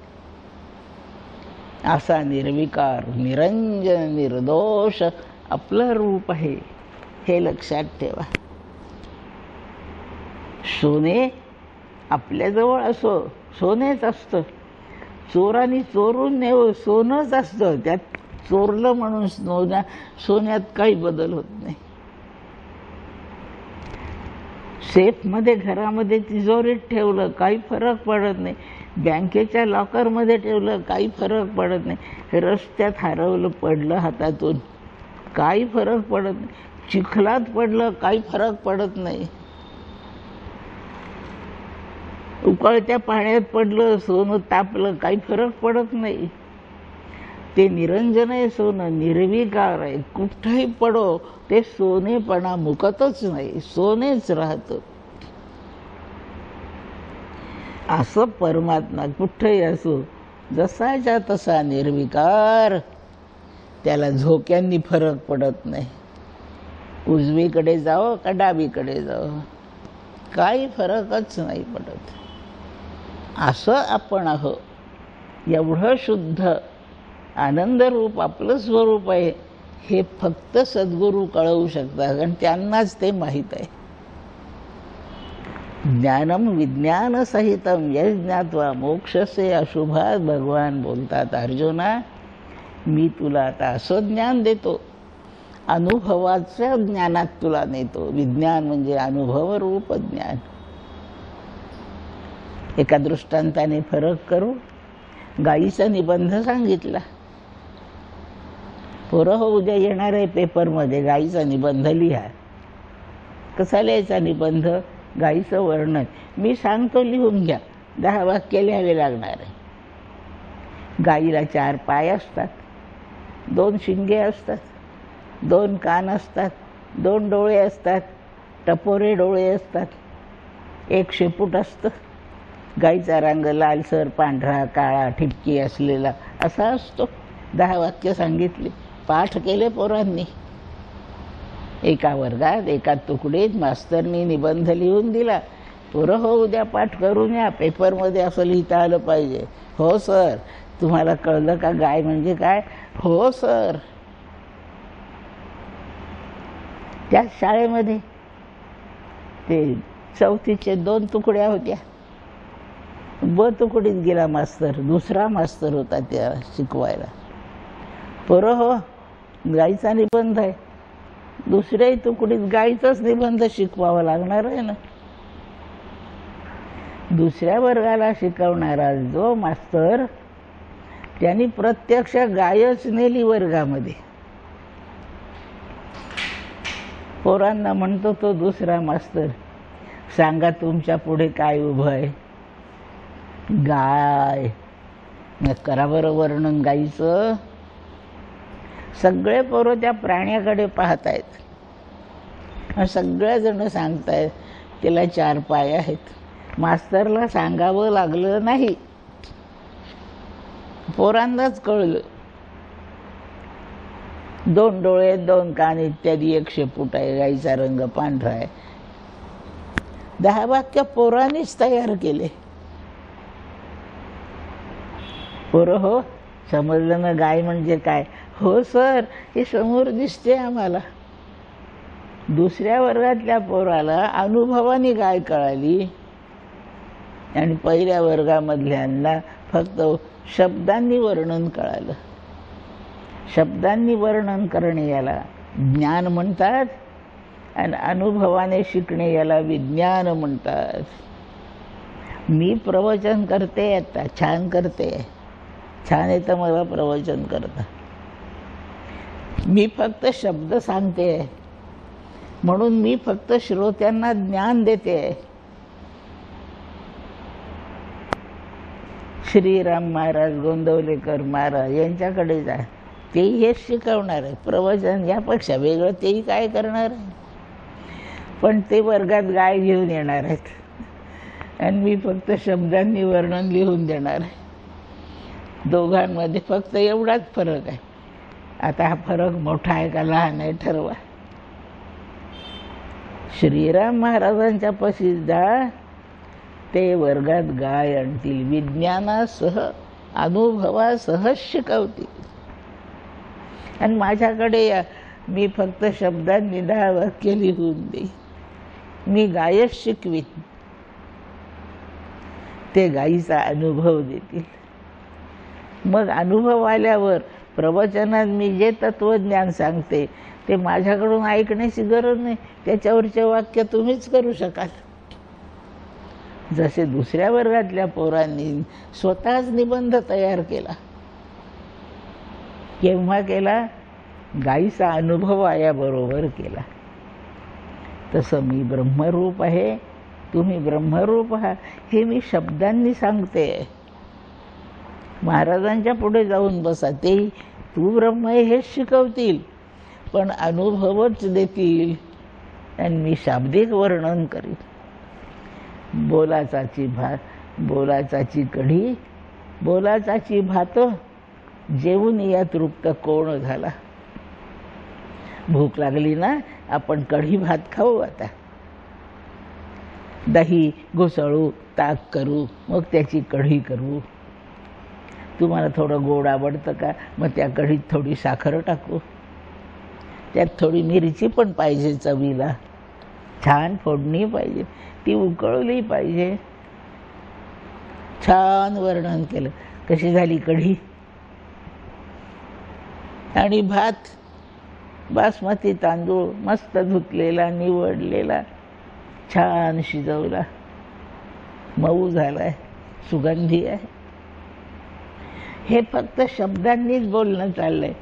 A: असा निर्विकार निरंजन निर्दोष आपलं रूप आहे, हे लक्षात ठेवा. सोने आपल्याजवळ असो, सोनेच असतं. चोरांनी चोरून नेव सोनंच असतं. त्यात चोरलं म्हणून सोन्यात काही बदल होत नाही. सेफमध्ये घरामध्ये तिजोरीत ठेवलं काही फरक पडत नाही, बँकेच्या लॉकरमध्ये ठेवलं काही फरक पडत नाही, रस्त्यात हरवलं पडलं हातातून काही फरक पडत नाही, चिखलात पडलं काही फरक पडत नाही, उकळत्या पाण्यात पडलं सोनं तापलं काही फरक पडत नाही. ते निरंजन आहे सोनं, निर्विकार आहे. कुठेही पडो ते सोनेपणा मुकतच नाही, सोनेच राहतं. असं परमात्मा कुठेही असो, जसाच्या तसा निर्विकार, त्याला झोक्यांनी फरक पडत नाही. उजवीकडे जावं का डावीकडे जावं काही फरकच नाही पडत. असं आपण आहो. एवढं शुद्ध आनंदरूप आपलं स्वरूप आहे हे फक्त सद्गुरू कळवू शकतात, कारण त्यांनाच ते माहीत आहे. ज्ञानम विज्ञान सहितम यश ज्ञात्वा मोक्षसे अशुभात, भगवान बोलतात अर्जुना मी तुला आता असं ज्ञान देतो, अनुभवाच्या ज्ञानात तुला नेतो. विज्ञान म्हणजे अनुभवरूप ज्ञान. एका दृष्टांताने फरक करू. गाईचा निबंध सांगितला. पोरं हो उद्या येणार आहे पेपरमध्ये गाईचा निबंध लिहा. कसा लिहायचा निबंध? गाईचं वर्णन. मी सांगतो लिहून घ्या, 10 वाक्य लिहावे लागणार आहे. गाईला 4 पाय असतात, 2 शिंगे असतात, 2 कान असतात, 2 डोळे असतात, टपोरे डोळे असतात, 1 शेपूट असतं. गाईचा रंग लालसर पांढरा काळा ठिपकी असलेला असा असतो. 10 वाक्य सांगितली, पाठ केले पोरांनी. एका वर्गात एका तुकडीत मास्तरनी निबंध लिहून दिला. पोरं हो उद्या पाठ करून या, पेपरमध्ये असं लिहिता आलं पाहिजे. हो सर. तुम्हाला कळलं का गाय म्हणजे काय? हो सर. त्या शाळेमध्ये ते 4थीचे 2 तुकड्या होत्या. ब तुकडीत गेला मास्तर, दुसरा मास्तर होता त्या शिकवायला. पोरं हो गाईचा निबंध आहे, दुसऱ्याही तुकडीत गाईचाच निबंध शिकवावा लागणार आहे ना. दुसऱ्या वर्गाला शिकवणारा जो मास्तर त्यांनी प्रत्यक्ष गायच नेली वर्गामध्ये. पोरांना म्हणतो तो दुसरा मास्तर, सांगा तुमच्या पुढे काय उभं आहे? गाय. करा बरं वर्णन गाईचं. सगळे पोरं त्या प्राण्याकडे पाहत आहेत, सगळेजण सांगतायत त्याला 4 पाय आहेत. मास्तरला सांगावं लागलं नाही, पोरांनाच कळलं. 2 डोळे, 2 कान इत्यादी, 1 शेपूट आहे, गाईचा रंग पांढरा आहे. 10 वाक्य पोरांनीच तयार केले. पोरं हो समजलं ना गाय म्हणजे काय? हो सर, हे समोर दिसते आम्हाला. दुसऱ्या वर्गातल्या पोराला अनुभवाने गाय कळाली आणि पहिल्या वर्गामधल्यांना फक्त शब्दांनी वर्णन कळालं. शब्दांनी वर्णन करणे याला ज्ञान म्हणतात आणि अनुभवाने शिकणे याला विज्ञान म्हणतात. मी प्रवचन करते, आता छान करते, छान येतं मला प्रवचन करता. मी फक्त शब्द सांगते, म्हणून मी फक्त श्रोत्यांना ज्ञान देते आहे. श्रीराम महाराज, गोंदवलेकर महाराज यांच्याकडे जा, तेही हेच शिकवणार आहे. प्रवचन यापेक्षा वेगळं तेही काय करणार आहे. पण ते वर्गात गाय घेऊन येणार आहेत आणि मी फक्त शब्दांनी वर्णन लिहून देणार आहे. दोघांमध्ये फक्त एवढाच फरक आहे. आता हा फरक मोठा आहे का लहान आहे ठरवा. श्रीराम महाराजांच्या पाशी जा, ते वर्गात गाय आणतील, विज्ञानासह अनुभवासह शिकवतील. आणि माझ्याकडे या, मी फक्त शब्दांनी 10 वाक्य लिहून देईन. मी गायच शिकवीन, ते गायीचा अनुभव देतील. मग अनुभव आल्यावर प्रवचनात मी जे तत्वज्ञान सांगते ते माझ्याकडून ऐकण्याची गरज नाही. त्याच्यावरचे वाक्य तुम्हीच करू शकाल. जसे दुसऱ्या वर्गातल्या पोरांनी स्वतःच निबंध तयार केला. केव्हा केला? गायीचा अनुभव आल्याबरोबर केला. तसं मी ब्रह्मरूप आहे, तुम्ही ब्रह्मरूप आहात, हे मी शब्दांनी सांगते. महाराजांच्या पुढे जाऊन बसा, तेही तू ब्रह्म आहे हेच शिकवतील, पण अनुभवच देतील आणि मी शाब्दिक वर्णन करीन. बोलाचाची भात, बोलाचाची कढी, बोलाचाची भात, जेवून या तृप्त कोण झाला. भूक लागली ना, आपण कढी भात खाऊ. आता दही घुसळू, ताक करू, मग त्याची कढी करू. तुम्हाला थोडं गोड आवडतं का? मग त्या कढीत थोडी साखर टाकू, त्यात थोडी मिरची पण पाहिजे चवीला, छान फोडणी पाहिजे, ती उकळली पाहिजे. छान वर्णन केलं. कशी झाली कढी? आणि भात बासमती तांदूळ मस्त धुतलेला, निवडलेला, छान शिजवला, मऊ झालाय, सुगंधी आहे. हे फक्त शब्दांनीच बोलणं चाललंय.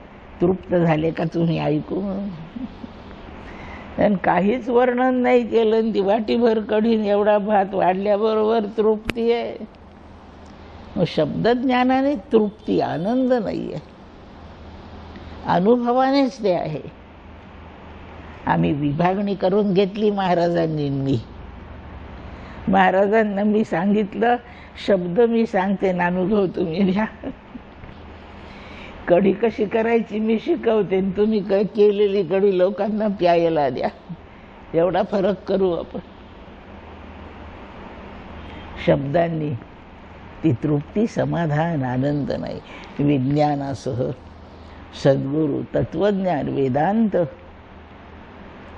A: तृप्त झाले का तुम्ही ऐकून? आणि काहीच वर्णन नाही केलं. ती वाटीभर कढीन एवढा भात वाढल्याबरोबर तृप्ती आहे. मग शब्दज्ञानाने तृप्ती, आनंद नाही आहे, अनुभवानेच ते आहे. आम्ही विभागणी करून घेतली महाराजांनी. महाराजांना मी सांगितलं, शब्द मी सांगते, अनुभव तुम्ही घ्या. कढी कशी करायची मी शिकवते, तुम्ही काय केलेली कढी लोकांना प्यायला द्या. एवढा फरक करू आपण. शब्दांनी ती तृप्ती, समाधान, आनंद नाही. विज्ञानासह सद्गुरू, तत्वज्ञान, वेदांत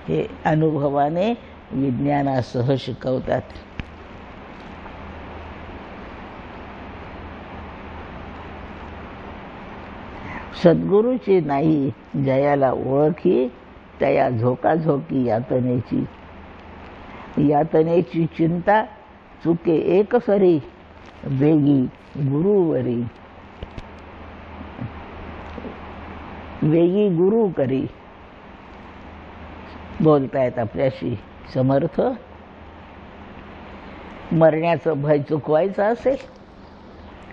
A: हे अनुभवाने विज्ञानासह शिकवतात. सद्गुरूची नाही जयाला ओळखी, त्या झोकाझोकी यातनेची. यातनेची चिंता चुके एकसरी, वेगी गुरुवरी. वेगी गुरु करी. बोलतायत आपल्याशी समर्थ. मरण्याचं भय चुकवायचं असेल,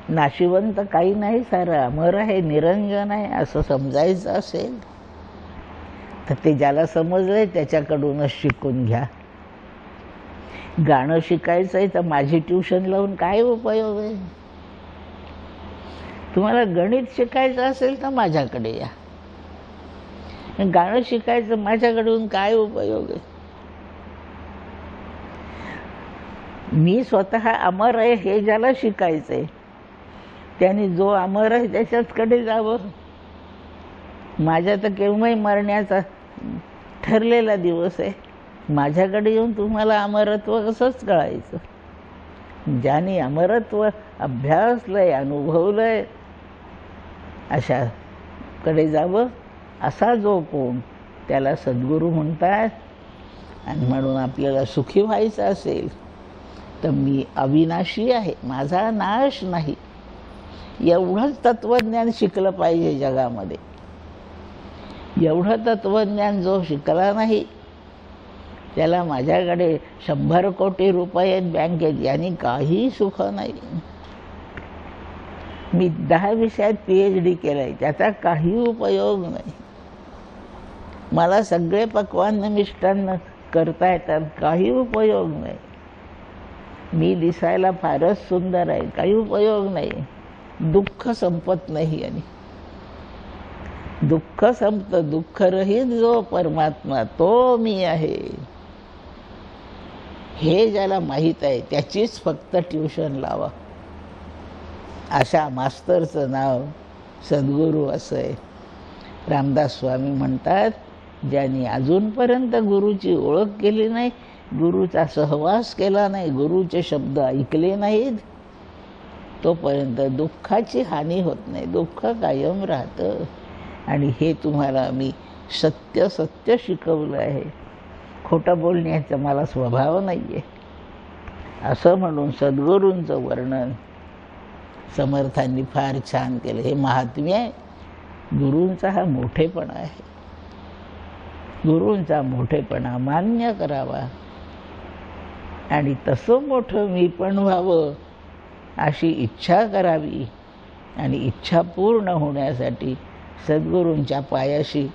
A: नाशिवंत काही नाही, सारं अमर आहे, निरंजन आहे असं समजायचं असेल तर ते ज्याला समजलंय त्याच्याकडूनच शिकून घ्या. गाणं शिकायचं आहे तर माझी ट्युशन लावून काय उपयोग आहे? तुम्हाला गणित शिकायचं असेल तर माझ्याकडे या. गाणं शिकायचं माझ्याकडून काय उपयोग आहे? मी स्वतः अमर आहे हे ज्याला शिकायचंय त्याने जो अमर आहे त्याच्याचकडे जावं. माझ्या तर केव्हाही मरण्याचा ठरलेला दिवस आहे. माझ्याकडे येऊन तुम्हाला अमरत्व कसंच कळायचं? ज्याने अमरत्व अभ्यासलंय, अनुभवलंय अशाकडे जावं. असा जो कोण त्याला सद्गुरू म्हणतात. आणि म्हणून आपल्याला सुखी व्हायचं असेल तर मी अविनाशी आहे, माझा नाश नाही, एवढंच तत्वज्ञान शिकलं पाहिजे जगामध्ये. एवढं तत्वज्ञान जो शिकला नाही त्याला माझ्याकडे 100 कोटी रुपये आहेत बँकेत, यांनी काही सुख नाही. मी 10 विषयात PhD केलंय, त्याचा काही उपयोग नाही. मला सगळे पक्वान्न मिष्टान्न करता येतात, काही उपयोग नाही. मी दिसायला फारच सुंदर आहे, काही उपयोग नाही. दुःख संपत नाही. आणि दुःख संपतं, दुःखरहित जो परमात्मा तो मी आहे, हे ज्याला माहीत आहे त्याचीच फक्त ट्युशन लावा. अशा मास्तरचं नाव सद्गुरू असं आहे. रामदास स्वामी म्हणतात, ज्यांनी अजूनपर्यंत गुरुची ओळख केली नाही, गुरुचा सहवास केला नाही, गुरुचे शब्द ऐकले नाहीत, तोपर्यंत दुःखाची हानी होत नाही. दुःख कायम राहतं. आणि हे तुम्हाला मी सत्य सत्य शिकवलं आहे. खोटं बोलण्याचा मला स्वभाव नाही आहे. असं म्हणून सद्गुरूंचं वर्णन समर्थांनी फार छान केलं. हे महात्म्य आहे. गुरूंचा हा मोठेपणा आहे. गुरूंचा मोठेपणा मान्य करावा आणि तसं मोठं मी पण व्हावं अशी इच्छा करावी. आणि इच्छा पूर्ण होण्यासाठी सद्गुरूंच्या पायाशी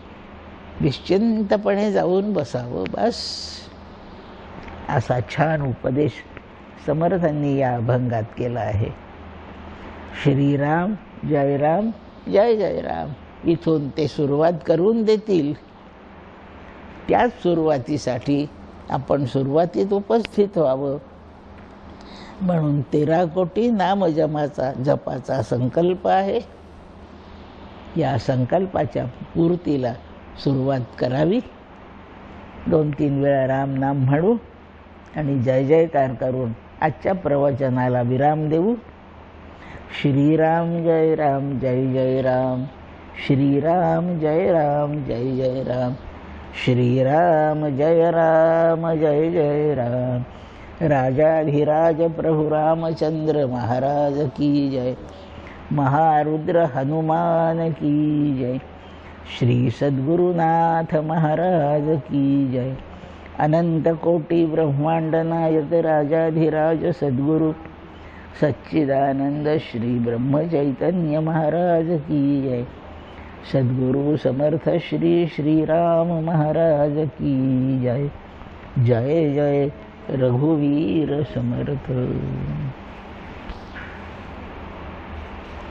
A: निश्चिंतपणे जाऊन बसावं, बस. असा छान उपदेश समर्थांनी या अभंगात केला आहे. श्रीराम जय राम जय जय राम. इथून ते सुरुवात करून देतील. त्याच सुरुवातीसाठी आपण सुरुवातीत उपस्थित व्हावं. म्हणून 13 कोटी जपाचा संकल्प आहे. या संकल्पाच्या पूर्तीला सुरुवात करावी. 2-3 वेळा राम नाम म्हणू आणि जय जयकार करून आजच्या प्रवचनाला विराम देऊ. श्रीराम जय राम जय जय राम. श्रीराम जय राम जय जय राम. श्रीराम जय राम जय जय राम. राजाधिराज प्रभु रामचंद्र महाराज की जय. महारुद्र हनुमान की जय. श्री सद्गुरुनाथ महाराज की जय. अनंत कोटि ब्रह्मांड नायक राजाधिराज सद्गुरु सच्चिदानंद श्री ब्रह्म चैतन्य महाराज की जय. सद्गुरु समर्थ श्री श्रीराम महाराज की जय. जय जय रघुवीर समर्थ.